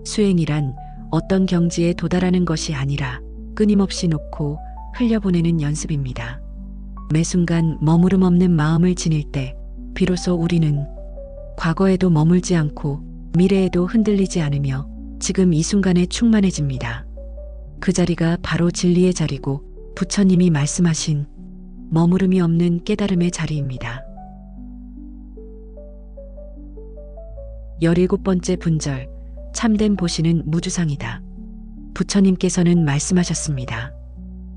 수행이란 어떤 경지에 도달하는 것이 아니라 끊임없이 놓고 흘려보내는 연습입니다. 매 순간 머무름 없는 마음을 지닐 때 비로소 우리는 과거에도 머물지 않고 미래에도 흔들리지 않으며 지금 이 순간에 충만해집니다. 그 자리가 바로 진리의 자리고 부처님이 말씀하신 머무름이 없는 깨달음의 자리입니다. 17번째 분절, 참된 보시는 무주상이다. 부처님께서는 말씀하셨습니다.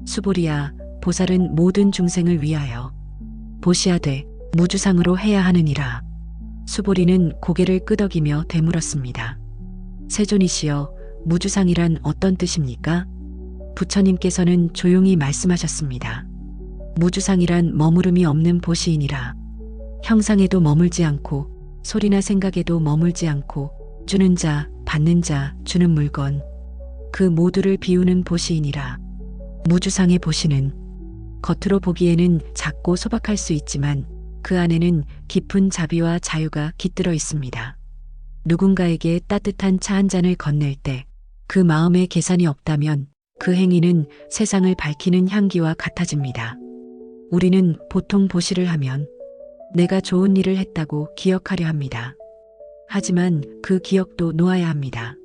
수보리야, 보살은 모든 중생을 위하여 보시하되 무주상으로 해야 하느니라. 수보리는 고개를 끄덕이며 되물었습니다. 세존이시여, 무주상이란 어떤 뜻입니까? 부처님께서는 조용히 말씀하셨습니다. 무주상이란 머무름이 없는 보시이니라. 형상에도 머물지 않고 소리나 생각에도 머물지 않고 주는 자, 받는 자, 주는 물건 그 모두를 비우는 보시이니라. 무주상의 보시는 겉으로 보기에는 작고 소박할 수 있지만 그 안에는 깊은 자비와 자유가 깃들어 있습니다. 누군가에게 따뜻한 차 한 잔을 건넬 때 그 마음에 계산이 없다면 그 행위는 세상을 밝히는 향기와 같아집니다. 우리는 보통 보시를 하면 내가 좋은 일을 했다고 기억하려 합니다. 하지만 그 기억도 놓아야 합니다.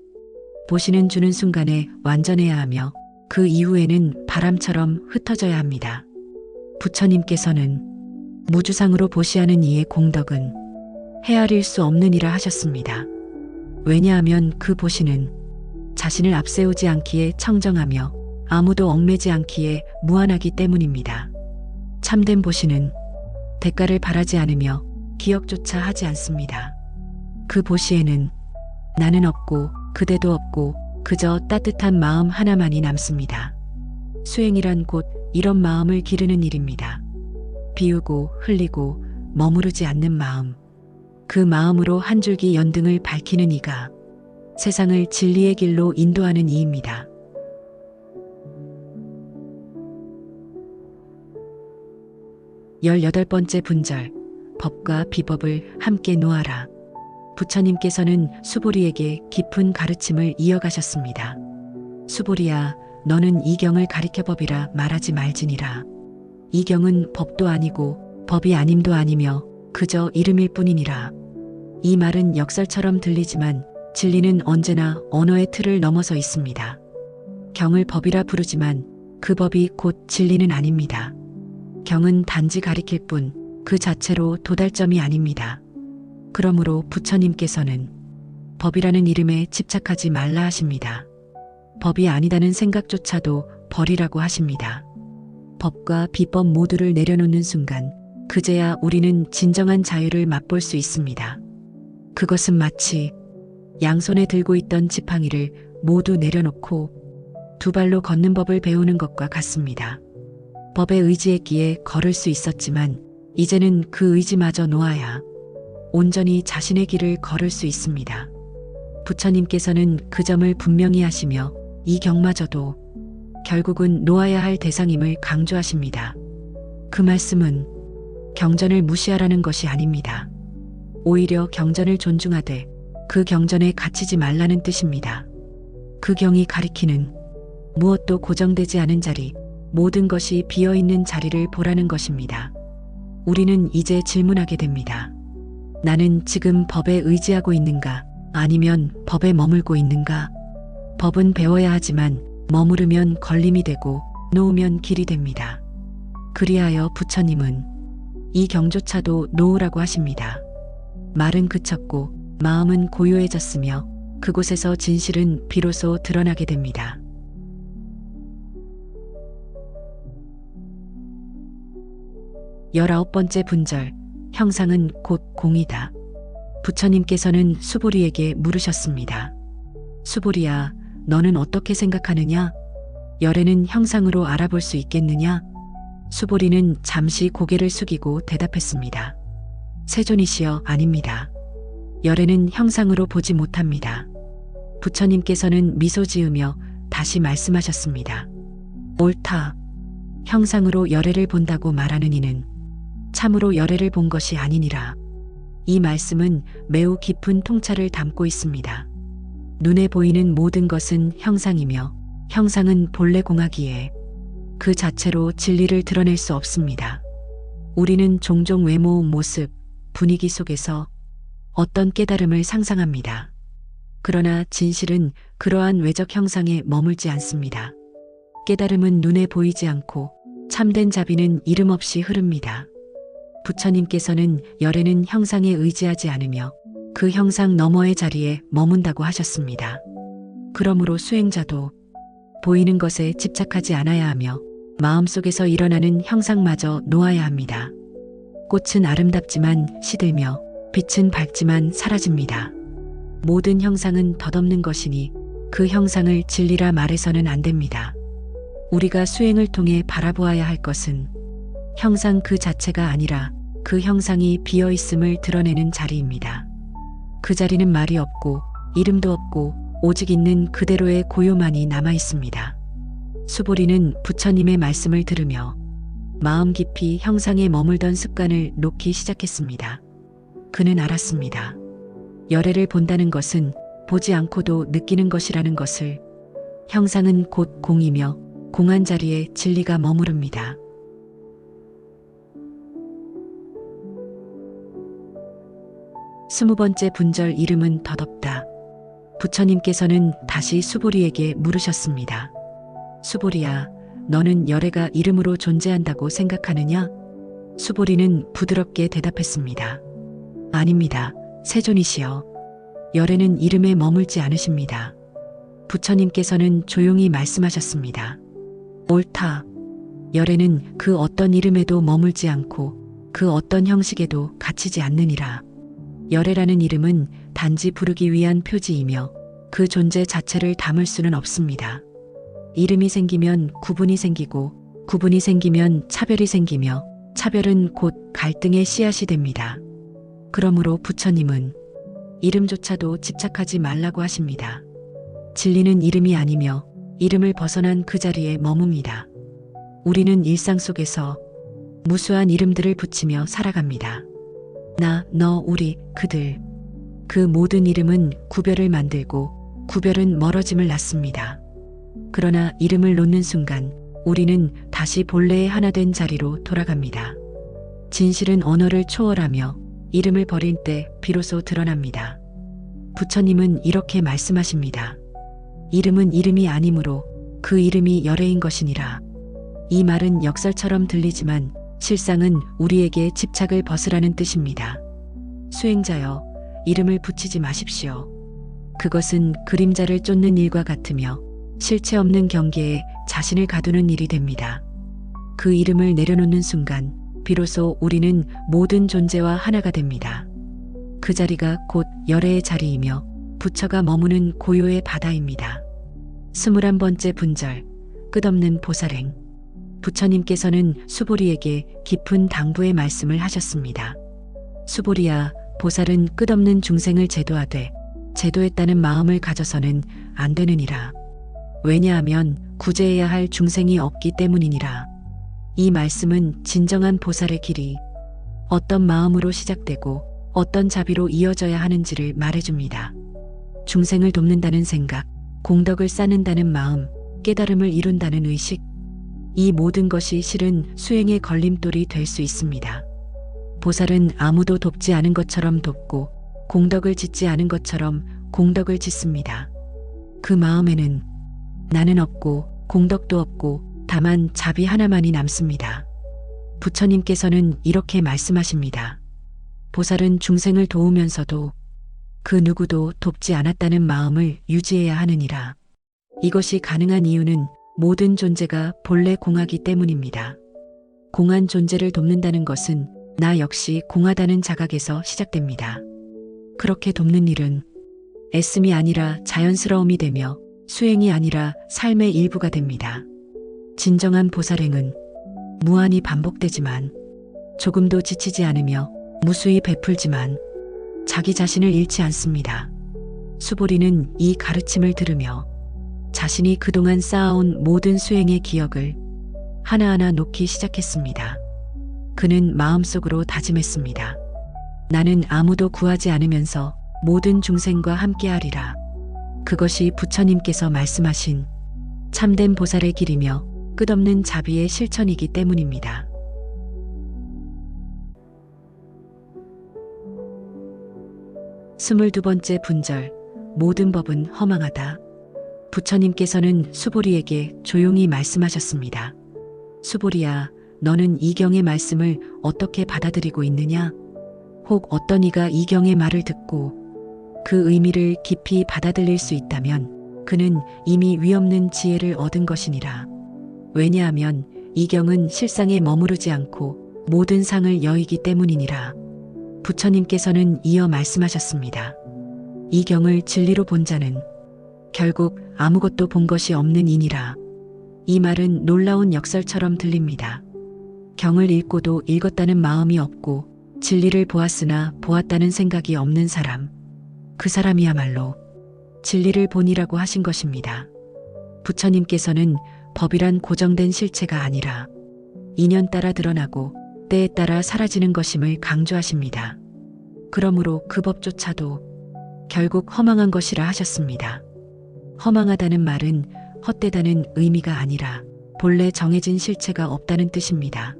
보시는 주는 순간에 완전해야 하며 그 이후에는 바람처럼 흩어져야 합니다. 부처님께서는 무주상으로 보시하는 이의 공덕은 헤아릴 수 없는 이라 하셨습니다. 왜냐하면 그 보시는 자신을 앞세우지 않기에 청정하며 아무도 얽매지 않기에 무한하기 때문입니다. 참된 보시는 대가를 바라지 않으며 기억조차 하지 않습니다. 그 보시에는 나는 없고 그대도 없고 그저 따뜻한 마음 하나만이 남습니다. 수행이란 곧 이런 마음을 기르는 일입니다. 비우고 흘리고 머무르지 않는 마음. 그 마음으로 한 줄기 연등을 밝히는 이가 세상을 진리의 길로 인도하는 이입니다. 18번째 분절, 법과 비법을 함께 놓아라. 부처님께서는 수보리에게 깊은 가르침을 이어가셨습니다. 수보리야, 너는 이 경을 가리켜 법이라 말하지 말지니라. 이 경은 법도 아니고 법이 아님도 아니며 그저 이름일 뿐이니라. 이 말은 역설처럼 들리지만 진리는 언제나 언어의 틀을 넘어서 있습니다. 경을 법이라 부르지만 그 법이 곧 진리는 아닙니다. 경은 단지 가리킬 뿐 그 자체로 도달점이 아닙니다. 그러므로 부처님께서는 법이라는 이름에 집착하지 말라 하십니다. 법이 아니다는 생각조차도 버리라고 하십니다. 법과 비법 모두를 내려놓는 순간 그제야 우리는 진정한 자유를 맛볼 수 있습니다. 그것은 마치 양손에 들고 있던 지팡이를 모두 내려놓고 두 발로 걷는 법을 배우는 것과 같습니다. 법에 의지했기에 걸을 수 있었지만 이제는 그 의지마저 놓아야 온전히 자신의 길을 걸을 수 있습니다. 부처님께서는 그 점을 분명히 하시며 이 경마저도 결국은 놓아야 할 대상임을 강조하십니다. 그 말씀은 경전을 무시하라는 것이 아닙니다. 오히려 경전을 존중하되 그 경전에 갇히지 말라는 뜻입니다. 그 경이 가리키는 무엇도 고정되지 않은 자리, 모든 것이 비어있는 자리를 보라는 것입니다. 우리는 이제 질문하게 됩니다. 나는 지금 법에 의지하고 있는가? 아니면 법에 머물고 있는가? 법은 배워야 하지만 머무르면 걸림이 되고 놓으면 길이 됩니다. 그리하여 부처님은 이 경조차도 놓으라고 하십니다. 말은 그쳤고 마음은 고요해졌으며 그곳에서 진실은 비로소 드러나게 됩니다. 열아홉 번째 분절, 형상은 곧 공이다. 부처님께서는 수보리에게 물으셨습니다. 수보리야, 너는 어떻게 생각하느냐? 열애는 형상으로 알아볼 수 있겠느냐? 수보리는 잠시 고개를 숙이고 대답했습니다. 세존이시여, 아닙니다. 열애는 형상으로 보지 못합니다. 부처님께서는 미소 지으며 다시 말씀하셨습니다. 옳다. 형상으로 열애를 본다고 말하는 이는 참으로 열애를 본 것이 아니니라. 이 말씀은 매우 깊은 통찰을 담고 있습니다. 눈에 보이는 모든 것은 형상이며 형상은 본래 공하기에 그 자체로 진리를 드러낼 수 없습니다. 우리는 종종 외모, 모습, 분위기 속에서 어떤 깨달음을 상상합니다. 그러나 진실은 그러한 외적 형상에 머물지 않습니다. 깨달음은 눈에 보이지 않고 참된 자비는 이름 없이 흐릅니다. 부처님께서는 열애는 형상에 의지하지 않으며 그 형상 너머의 자리에 머문다고 하셨습니다. 그러므로 수행자도 보이는 것에 집착하지 않아야 하며 마음속에서 일어나는 형상마저 놓아야 합니다. 꽃은 아름답지만 시들며 빛은 밝지만 사라집니다. 모든 형상은 덧없는 것이니 그 형상을 진리라 말해서는 안 됩니다. 우리가 수행을 통해 바라보아야 할 것은 형상 그 자체가 아니라 그 형상이 비어있음을 드러내는 자리입니다. 그 자리는 말이 없고 이름도 없고 오직 있는 그대로의 고요만이 남아 있습니다. 수보리는 부처님의 말씀을 들으며 마음 깊이 형상에 머물던 습관을 놓기 시작했습니다. 그는 알았습니다. 열애를 본다는 것은 보지 않고도 느끼는 것이라는 것을. 형상은 곧 공이며 공한 자리에 진리가 머무릅니다. 스무 번째 분절, 이름은 덧없다. 부처님께서는 다시 수보리에게 물으셨습니다. 수보리야, 너는 열애가 이름으로 존재한다고 생각하느냐? 수보리는 부드럽게 대답했습니다. 아닙니다. 세존이시여. 열애는 이름에 머물지 않으십니다. 부처님께서는 조용히 말씀하셨습니다. 옳다. 열애는 그 어떤 이름에도 머물지 않고 그 어떤 형식에도 갇히지 않느니라. 열애라는 이름은 단지 부르기 위한 표지이며 그 존재 자체를 담을 수는 없습니다. 이름이 생기면 구분이 생기고 구분이 생기면 차별이 생기며 차별은 곧 갈등의 씨앗이 됩니다. 그러므로 부처님은 이름조차도 집착하지 말라고 하십니다. 진리는 이름이 아니며 이름을 벗어난 그 자리에 머뭅니다. 우리는 일상 속에서 무수한 이름들을 붙이며 살아갑니다. 나, 너, 우리, 그들. 그 모든 이름은 구별을 만들고 구별은 멀어짐을 낳습니다. 그러나 이름을 놓는 순간 우리는 다시 본래의 하나 된 자리로 돌아갑니다. 진실은 언어를 초월하며 이름을 버릴 때 비로소 드러납니다. 부처님은 이렇게 말씀하십니다. 이름은 이름이 아니므로 그 이름이 열애인 것이니라. 이 말은 역설처럼 들리지만 실상은 우리에게 집착을 벗으라는 뜻입니다. 수행자여, 이름을 붙이지 마십시오. 그것은 그림자를 쫓는 일과 같으며 실체 없는 경계에 자신을 가두는 일이 됩니다. 그 이름을 내려놓는 순간 비로소 우리는 모든 존재와 하나가 됩니다. 그 자리가 곧 열애의 자리이며 부처가 머무는 고요의 바다입니다. 21번째 분절, 끝없는 보살행. 부처님께서는 수보리에게 깊은 당부의 말씀을 하셨습니다. 수보리야, 보살은 끝없는 중생을 제도하되 제도했다는 마음을 가져서는 안 되느니라. 왜냐하면 구제해야 할 중생이 없기 때문이니라. 이 말씀은 진정한 보살의 길이 어떤 마음으로 시작되고 어떤 자비로 이어져야 하는지를 말해줍니다. 중생을 돕는다는 생각, 공덕을 쌓는다는 마음, 깨달음을 이룬다는 의식, 이 모든 것이 실은 수행의 걸림돌이 될 수 있습니다. 보살은 아무도 돕지 않은 것처럼 돕고 공덕을 짓지 않은 것처럼 공덕을 짓습니다. 그 마음에는 나는 없고 공덕도 없고 다만 자비 하나만이 남습니다. 부처님께서는 이렇게 말씀하십니다. 보살은 중생을 도우면서도 그 누구도 돕지 않았다는 마음을 유지해야 하느니라. 이것이 가능한 이유는 모든 존재가 본래 공하기 때문입니다. 공한 존재를 돕는다는 것은 나 역시 공하다는 자각에서 시작됩니다. 그렇게 돕는 일은 애씀이 아니라 자연스러움이 되며 수행이 아니라 삶의 일부가 됩니다. 진정한 보살행은 무한히 반복되지만 조금도 지치지 않으며 무수히 베풀지만 자기 자신을 잃지 않습니다. 수보리는 이 가르침을 들으며 자신이 그동안 쌓아온 모든 수행의 기억을 하나하나 놓기 시작했습니다. 그는 마음속으로 다짐했습니다. 나는 아무도 구하지 않으면서 모든 중생과 함께하리라. 그것이 부처님께서 말씀하신 참된 보살의 길이며 끝없는 자비의 실천이기 때문입니다. 스물두 번째 분절, 모든 법은 허망하다. 부처님께서는 수보리에게 조용히 말씀하셨습니다. 수보리야, 너는 이 경의 말씀을 어떻게 받아들이고 있느냐? 혹 어떤 이가 이 경의 말을 듣고 그 의미를 깊이 받아들일 수 있다면 그는 이미 위없는 지혜를 얻은 것이니라. 왜냐하면 이 경은 실상에 머무르지 않고 모든 상을 여의기 때문이니라. 부처님께서는 이어 말씀하셨습니다. 이 경을 진리로 본 자는 결국 아무것도 본 것이 없는 이니라. 이 말은 놀라운 역설처럼 들립니다. 경을 읽고도 읽었다는 마음이 없고 진리를 보았으나 보았다는 생각이 없는 사람, 그 사람이야말로 진리를 본이라고 하신 것입니다. 부처님께서는 법이란 고정된 실체가 아니라 인연 따라 드러나고 때에 따라 사라지는 것임을 강조하십니다. 그러므로 그 법조차도 결국 허망한 것이라 하셨습니다. 허망하다는 말은 헛되다는 의미가 아니라 본래 정해진 실체가 없다는 뜻입니다.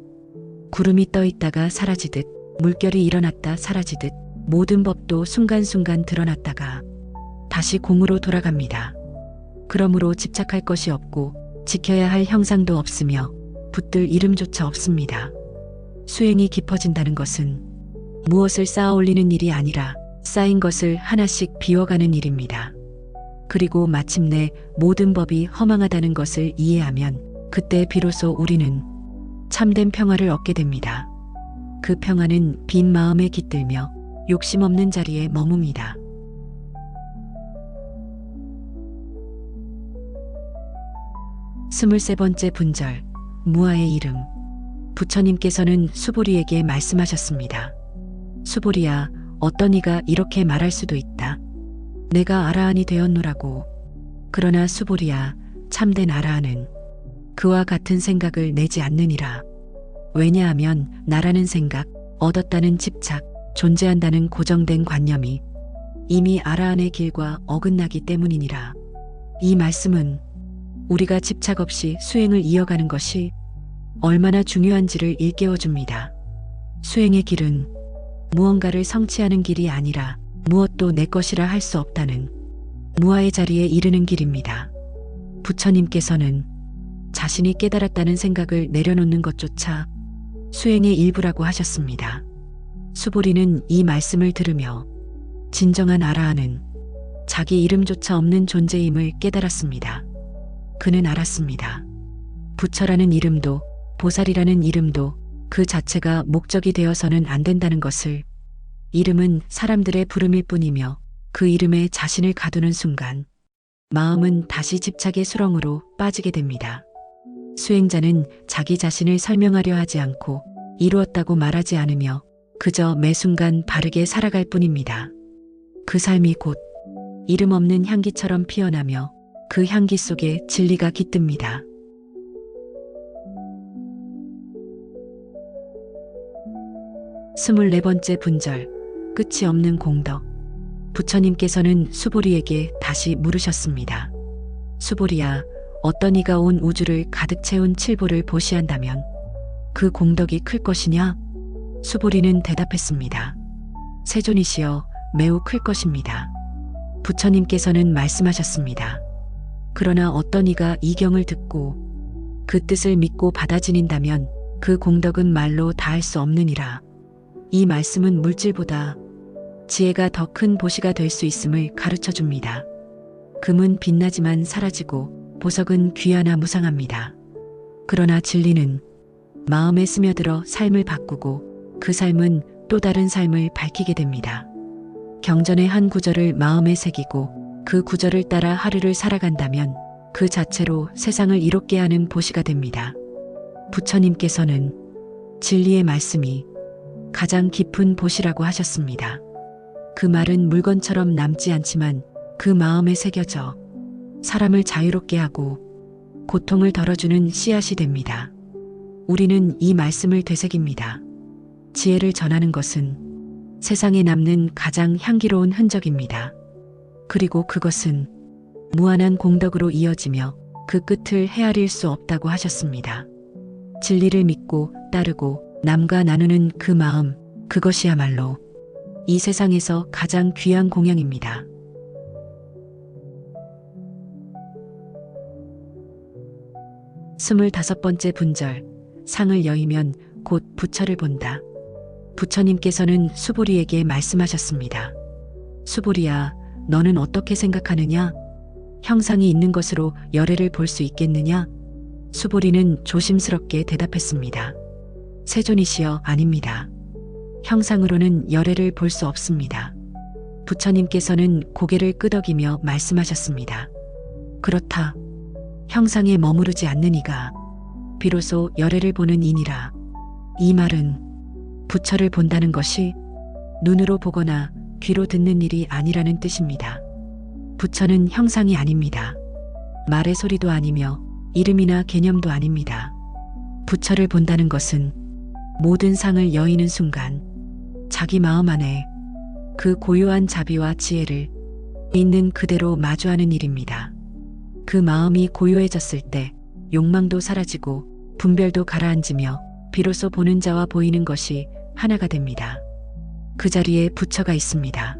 구름이 떠 있다가 사라지듯 물결이 일어났다 사라지듯 모든 법도 순간순간 드러났다가 다시 공으로 돌아갑니다. 그러므로 집착할 것이 없고 지켜야 할 형상도 없으며 붙들 이름조차 없습니다. 수행이 깊어진다는 것은 무엇을 쌓아 올리는 일이 아니라 쌓인 것을 하나씩 비워가는 일입니다. 그리고 마침내 모든 법이 허망하다는 것을 이해하면 그때 비로소 우리는 참된 평화를 얻게 됩니다. 그 평화는 빈 마음에 깃들며 욕심 없는 자리에 머뭅니다. 스물세 번째 분절, 무아의 이름. 부처님께서는 수보리에게 말씀하셨습니다. 수보리야, 어떤 이가 이렇게 말할 수도 있다. 내가 아라한이 되었노라고. 그러나 수보리야, 참된 아라한은 그와 같은 생각을 내지 않느니라. 왜냐하면 나라는 생각, 얻었다는 집착, 존재한다는 고정된 관념이 이미 아라한의 길과 어긋나기 때문이니라. 이 말씀은 우리가 집착 없이 수행을 이어가는 것이 얼마나 중요한지를 일깨워줍니다. 수행의 길은 무언가를 성취하는 길이 아니라 무엇도 내 것이라 할 수 없다는 무아의 자리에 이르는 길입니다. 부처님께서는 자신이 깨달았다는 생각을 내려놓는 것조차 수행의 일부라고 하셨습니다. 수보리는 이 말씀을 들으며 진정한 아라한은 자기 이름조차 없는 존재임을 깨달았습니다. 그는 알았습니다. 부처라는 이름도 보살이라는 이름도 그 자체가 목적이 되어서는 안 된다는 것을. 이름은 사람들의 부름일 뿐이며 그 이름에 자신을 가두는 순간 마음은 다시 집착의 수렁으로 빠지게 됩니다. 수행자는 자기 자신을 설명하려 하지 않고 이루었다고 말하지 않으며 그저 매 순간 바르게 살아갈 뿐입니다. 그 삶이 곧 이름 없는 향기처럼 피어나며 그 향기 속에 진리가 깃듭니다. 24번째 분절, 끝이 없는 공덕. 부처님께서는 수보리에게 다시 물으셨습니다. 수보리야, 어떤 이가 온 우주를 가득 채운 칠보를 보시한다면 그 공덕이 클 것이냐? 수보리는 대답했습니다. 세존이시여, 매우 클 것입니다. 부처님께서는 말씀하셨습니다. 그러나 어떤 이가 이 경을 듣고 그 뜻을 믿고 받아들인다면 그 공덕은 말로 다할 수 없느니라. 이 말씀은 물질보다 지혜가 더 큰 보시가 될 수 있음을 가르쳐 줍니다. 금은 빛나지만 사라지고 보석은 귀하나 무상합니다. 그러나 진리는 마음에 스며들어 삶을 바꾸고 그 삶은 또 다른 삶을 밝히게 됩니다. 경전의 한 구절을 마음에 새기고 그 구절을 따라 하루를 살아간다면 그 자체로 세상을 이롭게 하는 보시가 됩니다. 부처님께서는 진리의 말씀이 가장 깊은 보시라고 하셨습니다. 그 말은 물건처럼 남지 않지만 그 마음에 새겨져 사람을 자유롭게 하고 고통을 덜어주는 씨앗이 됩니다. 우리는 이 말씀을 되새깁니다. 지혜를 전하는 것은 세상에 남는 가장 향기로운 흔적입니다. 그리고 그것은 무한한 공덕으로 이어지며 그 끝을 헤아릴 수 없다고 하셨습니다. 진리를 믿고 따르고 남과 나누는 그 마음, 그것이야말로 이 세상에서 가장 귀한 공양입니다. 25번째 분절, 상을 여의면 곧 부처를 본다. 부처님께서는 수보리에게 말씀하셨습니다. 수보리야, 너는 어떻게 생각하느냐? 형상이 있는 것으로 열애를 볼 수 있겠느냐? 수보리는 조심스럽게 대답했습니다. 세존이시여, 아닙니다. 형상으로는 열애를 볼 수 없습니다. 부처님께서는 고개를 끄덕이며 말씀하셨습니다. 그렇다. 형상에 머무르지 않는 이가 비로소 열애를 보는 이니라. 이 말은 부처를 본다는 것이 눈으로 보거나 귀로 듣는 일이 아니라는 뜻입니다. 부처는 형상이 아닙니다. 말의 소리도 아니며 이름이나 개념도 아닙니다. 부처를 본다는 것은 모든 상을 여의는 순간 자기 마음 안에 그 고요한 자비와 지혜를 있는 그대로 마주하는 일입니다. 그 마음이 고요해졌을 때 욕망도 사라지고 분별도 가라앉으며 비로소 보는 자와 보이는 것이 하나가 됩니다. 그 자리에 부처가 있습니다.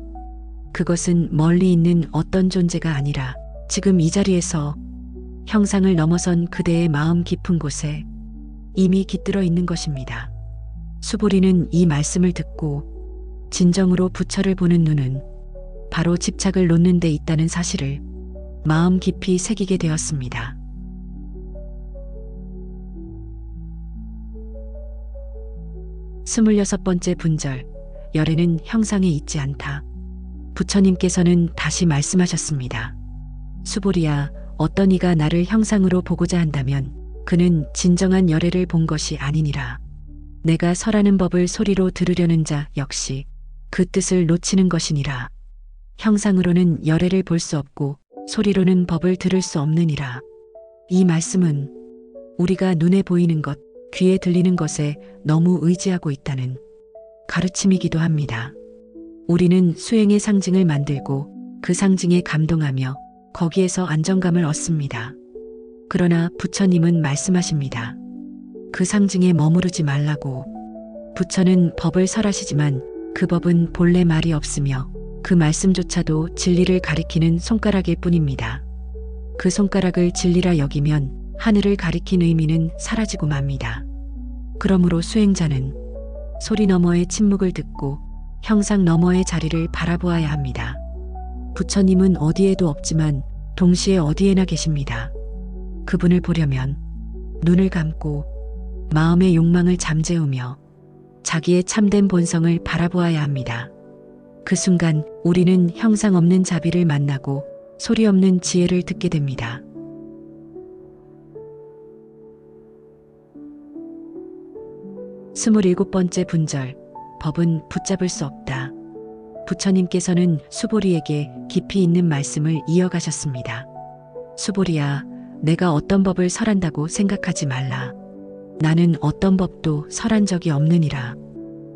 그것은 멀리 있는 어떤 존재가 아니라 지금 이 자리에서 형상을 넘어선 그대의 마음 깊은 곳에 이미 깃들어 있는 것입니다. 수보리는 이 말씀을 듣고 진정으로 부처를 보는 눈은 바로 집착을 놓는 데 있다는 사실을 마음 깊이 새기게 되었습니다. 26번째 분절, 열애는 형상에 있지 않다. 부처님께서는 다시 말씀하셨습니다. 수보리야, 어떤 이가 나를 형상으로 보고자 한다면 그는 진정한 열애를 본 것이 아니니라. 내가 설하는 법을 소리로 들으려는 자 역시 그 뜻을 놓치는 것이니라. 형상으로는 열애를 볼 수 없고 소리로는 법을 들을 수 없느니라. 이 말씀은 우리가 눈에 보이는 것, 귀에 들리는 것에 너무 의지하고 있다는 가르침이기도 합니다. 우리는 수행의 상징을 만들고 그 상징에 감동하며 거기에서 안정감을 얻습니다. 그러나 부처님은 말씀하십니다. 그 상징에 머무르지 말라고. 부처는 법을 설하시지만 그 법은 본래 말이 없으며 그 말씀조차도 진리를 가리키는 손가락일 뿐입니다. 그 손가락을 진리라 여기면 하늘을 가리킨 의미는 사라지고 맙니다. 그러므로 수행자는 소리 너머의 침묵을 듣고 형상 너머의 자리를 바라보아야 합니다. 부처님은 어디에도 없지만 동시에 어디에나 계십니다. 그분을 보려면 눈을 감고 마음의 욕망을 잠재우며 자기의 참된 본성을 바라보아야 합니다. 그 순간 우리는 형상 없는 자비를 만나고 소리 없는 지혜를 듣게 됩니다. 스물일곱 번째 분절, 법은 붙잡을 수 없다. 부처님께서는 수보리에게 깊이 있는 말씀을 이어가셨습니다. 수보리야, 내가 어떤 법을 설한다고 생각하지 말라. 나는 어떤 법도 설한 적이 없느니라.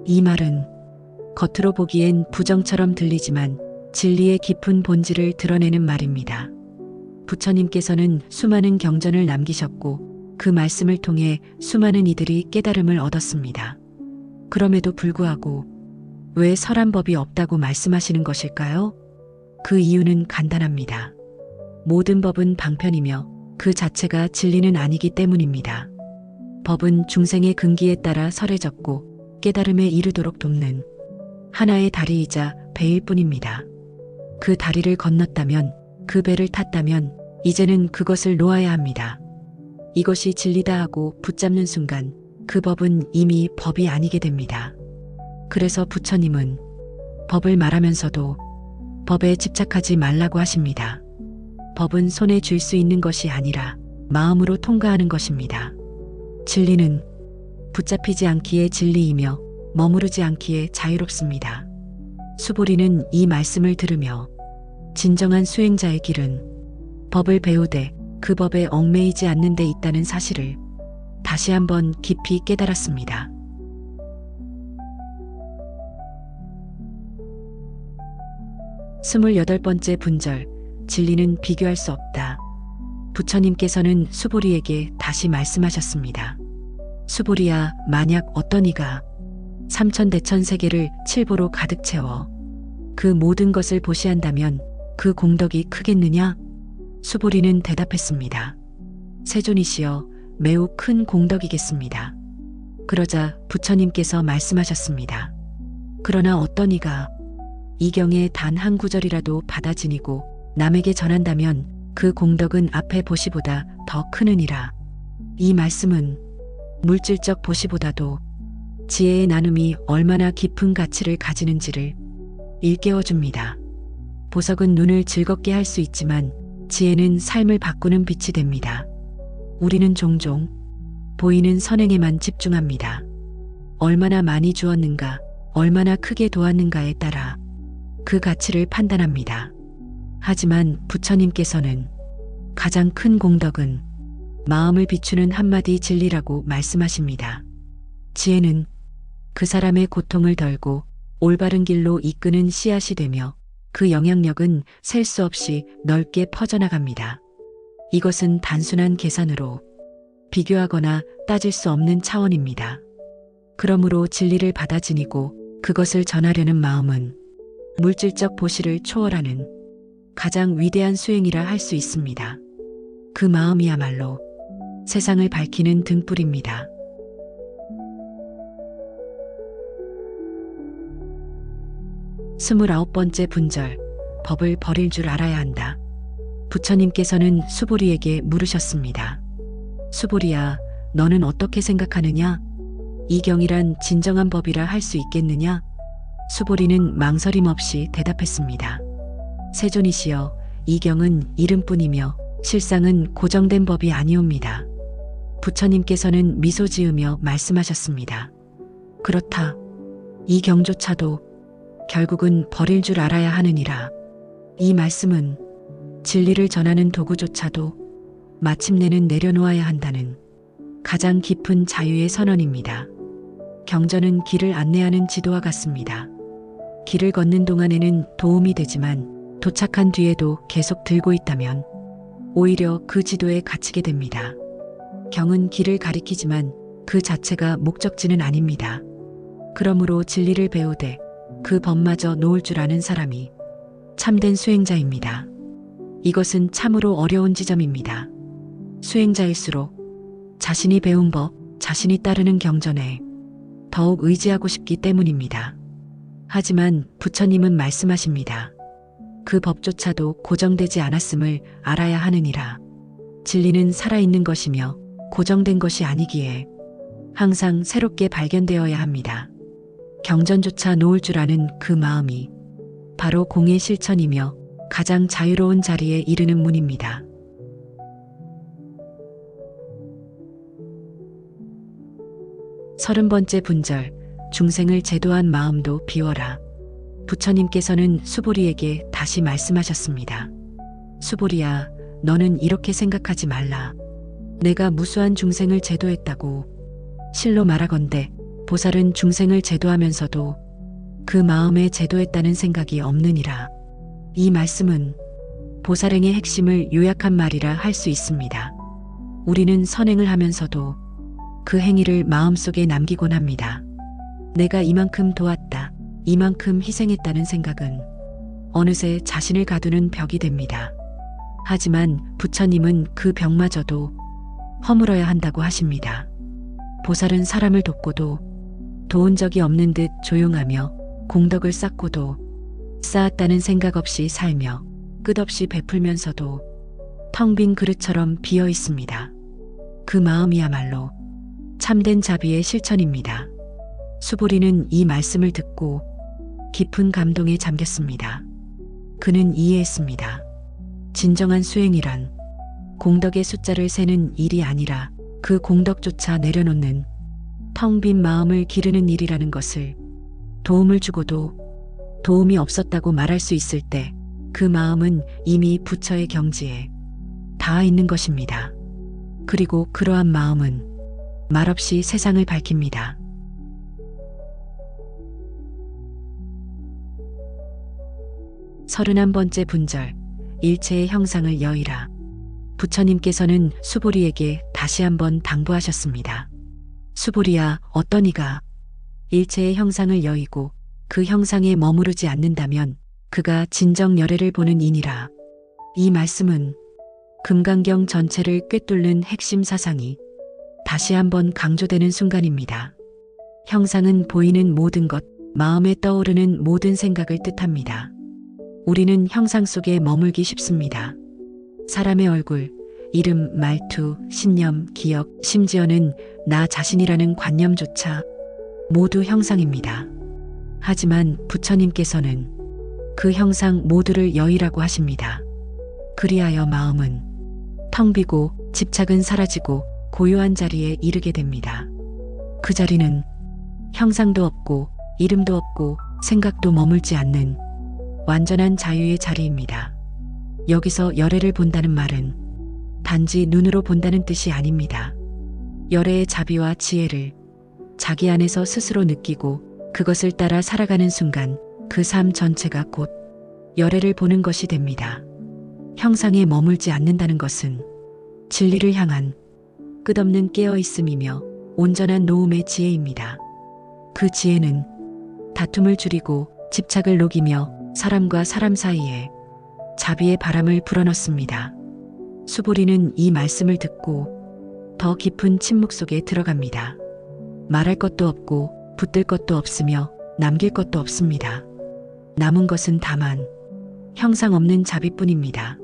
이 말은 겉으로 보기엔 부정처럼 들리지만 진리의 깊은 본질을 드러내는 말입니다. 부처님께서는 수많은 경전을 남기셨고 그 말씀을 통해 수많은 이들이 깨달음을 얻었습니다. 그럼에도 불구하고 왜 설한 법이 없다고 말씀하시는 것일까요? 그 이유는 간단합니다. 모든 법은 방편이며 그 자체가 진리는 아니기 때문입니다. 법은 중생의 근기에 따라 설해졌고 깨달음에 이르도록 돕는 하나의 다리이자 배일 뿐입니다. 그 다리를 건넜다면, 그 배를 탔다면 이제는 그것을 놓아야 합니다. 이것이 진리다 하고 붙잡는 순간 그 법은 이미 법이 아니게 됩니다. 그래서 부처님은 법을 말하면서도 법에 집착하지 말라고 하십니다. 법은 손에 쥘 수 있는 것이 아니라 마음으로 통과하는 것입니다. 진리는 붙잡히지 않기에 진리이며 머무르지 않기에 자유롭습니다. 수보리는 이 말씀을 들으며 진정한 수행자의 길은 법을 배우되 그 법에 얽매이지 않는 데 있다는 사실을 다시 한번 깊이 깨달았습니다. 스물여덟 번째 분절, 진리는 비교할 수 없다. 부처님께서는 수보리에게 다시 말씀하셨습니다. 수보리야, 만약 어떤 이가 삼천대천 세계를 칠보로 가득 채워 그 모든 것을 보시한다면 그 공덕이 크겠느냐? 수보리는 대답했습니다. 세존이시여, 매우 큰 공덕이겠습니다. 그러자 부처님께서 말씀하셨습니다. 그러나 어떤 이가 이 경에 단 한 구절이라도 받아 지니고 남에게 전한다면 그 공덕은 앞의 보시보다 더 크느니라. 이 말씀은 물질적 보시보다도 지혜의 나눔이 얼마나 깊은 가치를 가지는지를 일깨워줍니다. 보석은 눈을 즐겁게 할 수 있지만 지혜는 삶을 바꾸는 빛이 됩니다. 우리는 종종 보이는 선행에만 집중합니다. 얼마나 많이 주었는가, 얼마나 크게 도왔는가에 따라 그 가치를 판단합니다. 하지만 부처님께서는 가장 큰 공덕은 마음을 비추는 한마디 진리라고 말씀하십니다. 지혜는 그 사람의 고통을 덜고 올바른 길로 이끄는 씨앗이 되며 그 영향력은 셀 수 없이 넓게 퍼져나갑니다. 이것은 단순한 계산으로 비교하거나 따질 수 없는 차원입니다. 그러므로 진리를 받아 지니고 그것을 전하려는 마음은 물질적 보시를 초월하는 가장 위대한 수행이라 할 수 있습니다. 그 마음이야말로 세상을 밝히는 등불입니다. 스물아홉 번째 분절, 법을 버릴 줄 알아야 한다. 부처님께서는 수보리에게 물으셨습니다. 수보리야, 너는 어떻게 생각하느냐? 이 경이란 진정한 법이라 할 수 있겠느냐? 수보리는 망설임 없이 대답했습니다. 세존이시여, 이 경은 이름뿐이며 실상은 고정된 법이 아니옵니다. 부처님께서는 미소 지으며 말씀하셨습니다. 그렇다. 이 경조차도 결국은 버릴 줄 알아야 하느니라. 이 말씀은 진리를 전하는 도구조차도 마침내는 내려놓아야 한다는 가장 깊은 자유의 선언입니다. 경전은 길을 안내하는 지도와 같습니다. 길을 걷는 동안에는 도움이 되지만 도착한 뒤에도 계속 들고 있다면 오히려 그 지도에 갇히게 됩니다. 경은 길을 가리키지만 그 자체가 목적지는 아닙니다. 그러므로 진리를 배우되 그 법마저 놓을 줄 아는 사람이 참된 수행자입니다. 이것은 참으로 어려운 지점입니다. 수행자일수록 자신이 배운 법, 자신이 따르는 경전에 더욱 의지하고 싶기 때문입니다. 하지만 부처님은 말씀하십니다. 그 법조차도 고정되지 않았음을 알아야 하느니라. 진리는 살아있는 것이며 고정된 것이 아니기에 항상 새롭게 발견되어야 합니다. 경전조차 놓을 줄 아는 그 마음이 바로 공의 실천이며 가장 자유로운 자리에 이르는 문입니다. 서른 번째 분절, 중생을 제도한 마음도 비워라. 부처님께서는 수보리에게 다시 말씀하셨습니다. 수보리야, 너는 이렇게 생각하지 말라. 내가 무수한 중생을 제도했다고. 실로 말하건대 보살은 중생을 제도하면서도 그 마음에 제도했다는 생각이 없느니라. 이 말씀은 보살행의 핵심을 요약한 말이라 할 수 있습니다. 우리는 선행을 하면서도 그 행위를 마음속에 남기곤 합니다. 내가 이만큼 도왔다, 이만큼 희생했다는 생각은 어느새 자신을 가두는 벽이 됩니다. 하지만 부처님은 그 벽마저도 허물어야 한다고 하십니다. 보살은 사람을 돕고도 도운 적이 없는 듯 조용하며 공덕을 쌓고도 쌓았다는 생각 없이 살며 끝없이 베풀면서도 텅 빈 그릇처럼 비어 있습니다. 그 마음이야말로 참된 자비의 실천입니다. 수보리는 이 말씀을 듣고 깊은 감동에 잠겼습니다. 그는 이해했습니다. 진정한 수행이란 공덕의 숫자를 세는 일이 아니라 그 공덕조차 내려놓는 텅 빈 마음을 기르는 일이라는 것을, 도움을 주고도 도움이 없었다고 말할 수 있을 때 그 마음은 이미 부처의 경지에 닿아 있는 것입니다. 그리고 그러한 마음은 말없이 세상을 밝힙니다. 서른한 번째 분절, 일체의 형상을 여의라. 부처님께서는 수보리에게 다시 한번 당부하셨습니다. 수보리야, 어떤 이가 일체의 형상을 여의고 그 형상에 머무르지 않는다면 그가 진정 열애를 보는 이니라. 이 말씀은 금강경 전체를 꿰뚫는 핵심 사상이 다시 한번 강조되는 순간입니다. 형상은 보이는 모든 것, 마음에 떠오르는 모든 생각을 뜻합니다. 우리는 형상 속에 머물기 쉽습니다. 사람의 얼굴, 이름, 말투, 신념, 기억, 심지어는 나 자신이라는 관념조차 모두 형상입니다. 하지만 부처님께서는 그 형상 모두를 여의라고 하십니다. 그리하여 마음은 텅 비고 집착은 사라지고 고요한 자리에 이르게 됩니다. 그 자리는 형상도 없고 이름도 없고 생각도 머물지 않는 완전한 자유의 자리입니다. 여기서 열애를 본다는 말은 단지 눈으로 본다는 뜻이 아닙니다. 열애의 자비와 지혜를 자기 안에서 스스로 느끼고 그것을 따라 살아가는 순간 그 삶 전체가 곧 열애를 보는 것이 됩니다. 형상에 머물지 않는다는 것은 진리를 향한 끝없는 깨어있음이며 온전한 노음의 지혜입니다. 그 지혜는 다툼을 줄이고 집착을 녹이며 사람과 사람 사이에 자비의 바람을 불어넣습니다. 수보리는 이 말씀을 듣고 더 깊은 침묵 속에 들어갑니다. 말할 것도 없고 붙들 것도 없으며 남길 것도 없습니다. 남은 것은 다만 형상 없는 자비뿐입니다.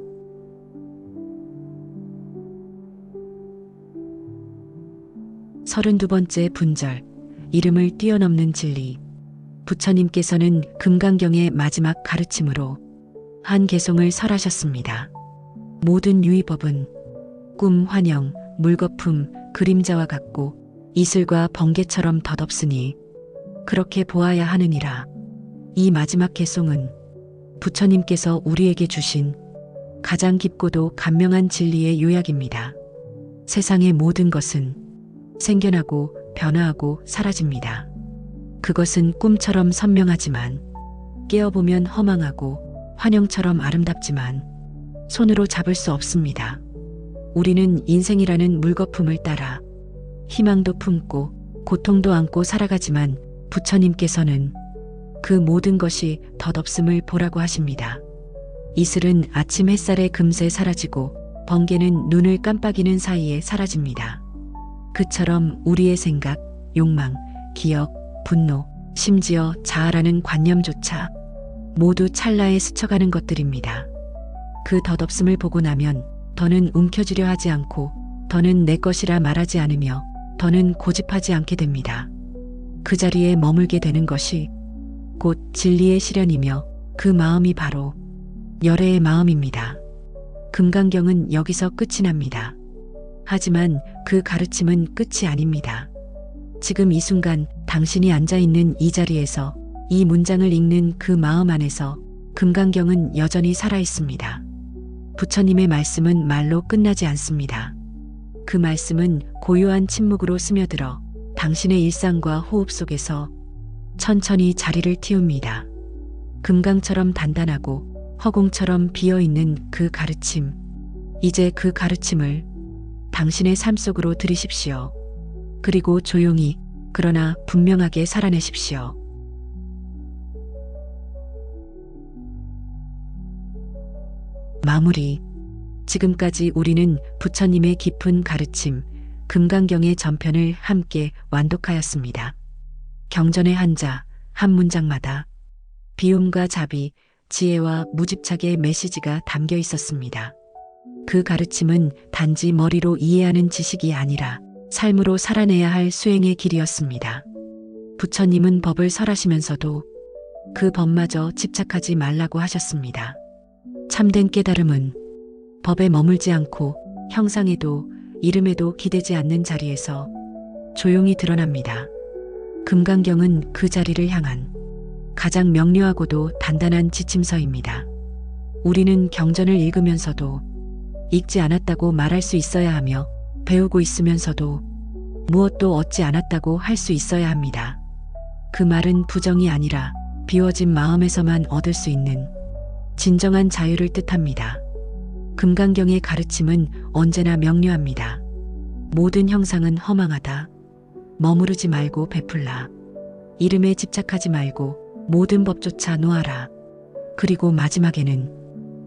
서른두 번째 분절, 이름을 뛰어넘는 진리. 부처님께서는 금강경의 마지막 가르침으로 한 개송을 설하셨습니다. 모든 유의법은 꿈, 환영, 물거품, 그림자와 같고 이슬과 번개처럼 덧없으니 그렇게 보아야 하느니라. 이 마지막 개송은 부처님께서 우리에게 주신 가장 깊고도 간명한 진리의 요약입니다. 세상의 모든 것은 생겨나고 변화하고 사라집니다. 그것은 꿈처럼 선명하지만 깨어보면 허망하고 환영처럼 아름답지만 손으로 잡을 수 없습니다. 우리는 인생이라는 물거품을 따라 희망도 품고 고통도 안고 살아가지만 부처님께서는 그 모든 것이 덧없음을 보라고 하십니다. 이슬은 아침 햇살에 금세 사라지고 번개는 눈을 깜빡이는 사이에 사라집니다. 그처럼 우리의 생각, 욕망, 기억, 분노, 심지어 자아라는 관념조차 모두 찰나에 스쳐가는 것들입니다. 그 덧없음을 보고 나면 더는 움켜쥐려 하지 않고 더는 내 것이라 말하지 않으며 더는 고집하지 않게 됩니다. 그 자리에 머물게 되는 것이 곧 진리의 실현이며 그 마음이 바로 열애의 마음입니다. 금강경은 여기서 끝이 납니다. 하지만 그 가르침은 끝이 아닙니다. 지금 이 순간 당신이 앉아있는 이 자리에서 이 문장을 읽는 그 마음 안에서 금강경은 여전히 살아있습니다. 부처님의 말씀은 말로 끝나지 않습니다. 그 말씀은 고요한 침묵으로 스며들어 당신의 일상과 호흡 속에서 천천히 자리를 틔웁니다. 금강처럼 단단하고 허공처럼 비어있는 그 가르침, 이제 그 가르침을 당신의 삶 속으로 들이십시오. 그리고 조용히 그러나 분명하게 살아내십시오. 마무리. 지금까지 우리는 부처님의 깊은 가르침, 금강경의 전편을 함께 완독하였습니다. 경전의 한자, 한 문장마다 비움과 자비, 지혜와 무집착의 메시지가 담겨 있었습니다. 그 가르침은 단지 머리로 이해하는 지식이 아니라 삶으로 살아내야 할 수행의 길이었습니다. 부처님은 법을 설하시면서도 그 법마저 집착하지 말라고 하셨습니다. 참된 깨달음은 법에 머물지 않고 형상에도 이름에도 기대지 않는 자리에서 조용히 드러납니다. 금강경은 그 자리를 향한 가장 명료하고도 단단한 지침서입니다. 우리는 경전을 읽으면서도 읽지 않았다고 말할 수 있어야 하며 배우고 있으면서도 무엇도 얻지 않았다고 할 수 있어야 합니다. 그 말은 부정이 아니라 비워진 마음에서만 얻을 수 있는 진정한 자유를 뜻합니다. 금강경의 가르침은 언제나 명료합니다. 모든 형상은 허망하다. 머무르지 말고 베풀라. 이름에 집착하지 말고 모든 법조차 놓아라. 그리고 마지막에는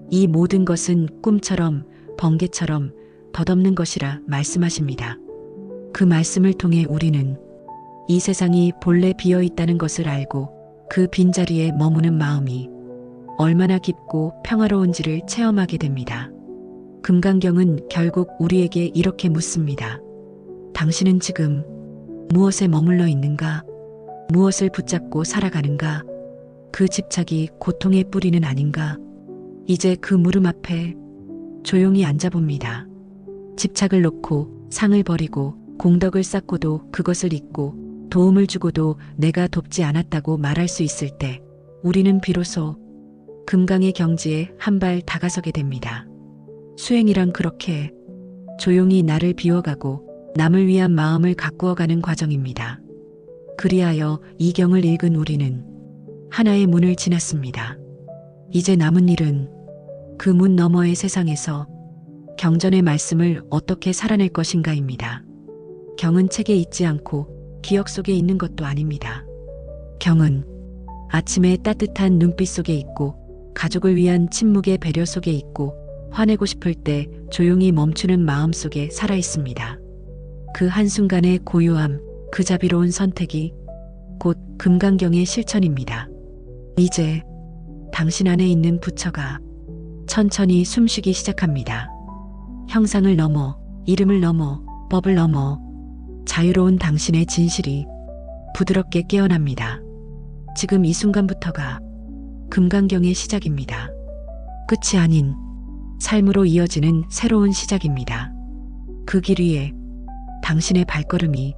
이 모든 것은 꿈처럼 번개처럼 덧없는 것이라 말씀하십니다. 그 말씀을 통해 우리는 이 세상이 본래 비어 있다는 것을 알고 그 빈자리에 머무는 마음이 얼마나 깊고 평화로운지를 체험하게 됩니다. 금강경은 결국 우리에게 이렇게 묻습니다. 당신은 지금 무엇에 머물러 있는가? 무엇을 붙잡고 살아가는가? 그 집착이 고통의 뿌리는 아닌가? 이제 그 물음 앞에 조용히 앉아봅니다. 집착을 놓고 상을 버리고 공덕을 쌓고도 그것을 잊고 도움을 주고도 내가 돕지 않았다고 말할 수 있을 때 우리는 비로소 금강의 경지에 한 발 다가서게 됩니다. 수행이란 그렇게 조용히 나를 비워가고 남을 위한 마음을 가꾸어가는 과정입니다. 그리하여 이 경을 읽은 우리는 하나의 문을 지났습니다. 이제 남은 일은 그 문 너머의 세상에서 경전의 말씀을 어떻게 살아낼 것인가입니다. 경은 책에 있지 않고 기억 속에 있는 것도 아닙니다. 경은 아침의 따뜻한 눈빛 속에 있고 가족을 위한 침묵의 배려 속에 있고 화내고 싶을 때 조용히 멈추는 마음 속에 살아 있습니다. 그 한순간의 고요함, 그 자비로운 선택이 곧 금강경의 실천입니다. 이제 당신 안에 있는 부처가 천천히 숨쉬기 시작합니다. 형상을 넘어, 이름을 넘어, 법을 넘어 자유로운 당신의 진실이 부드럽게 깨어납니다. 지금 이 순간부터가 금강경의 시작입니다. 끝이 아닌 삶으로 이어지는 새로운 시작입니다. 그 길 위에 당신의 발걸음이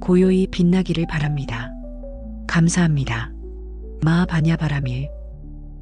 고요히 빛나기를 바랍니다. 감사합니다. 마하바냐바라밀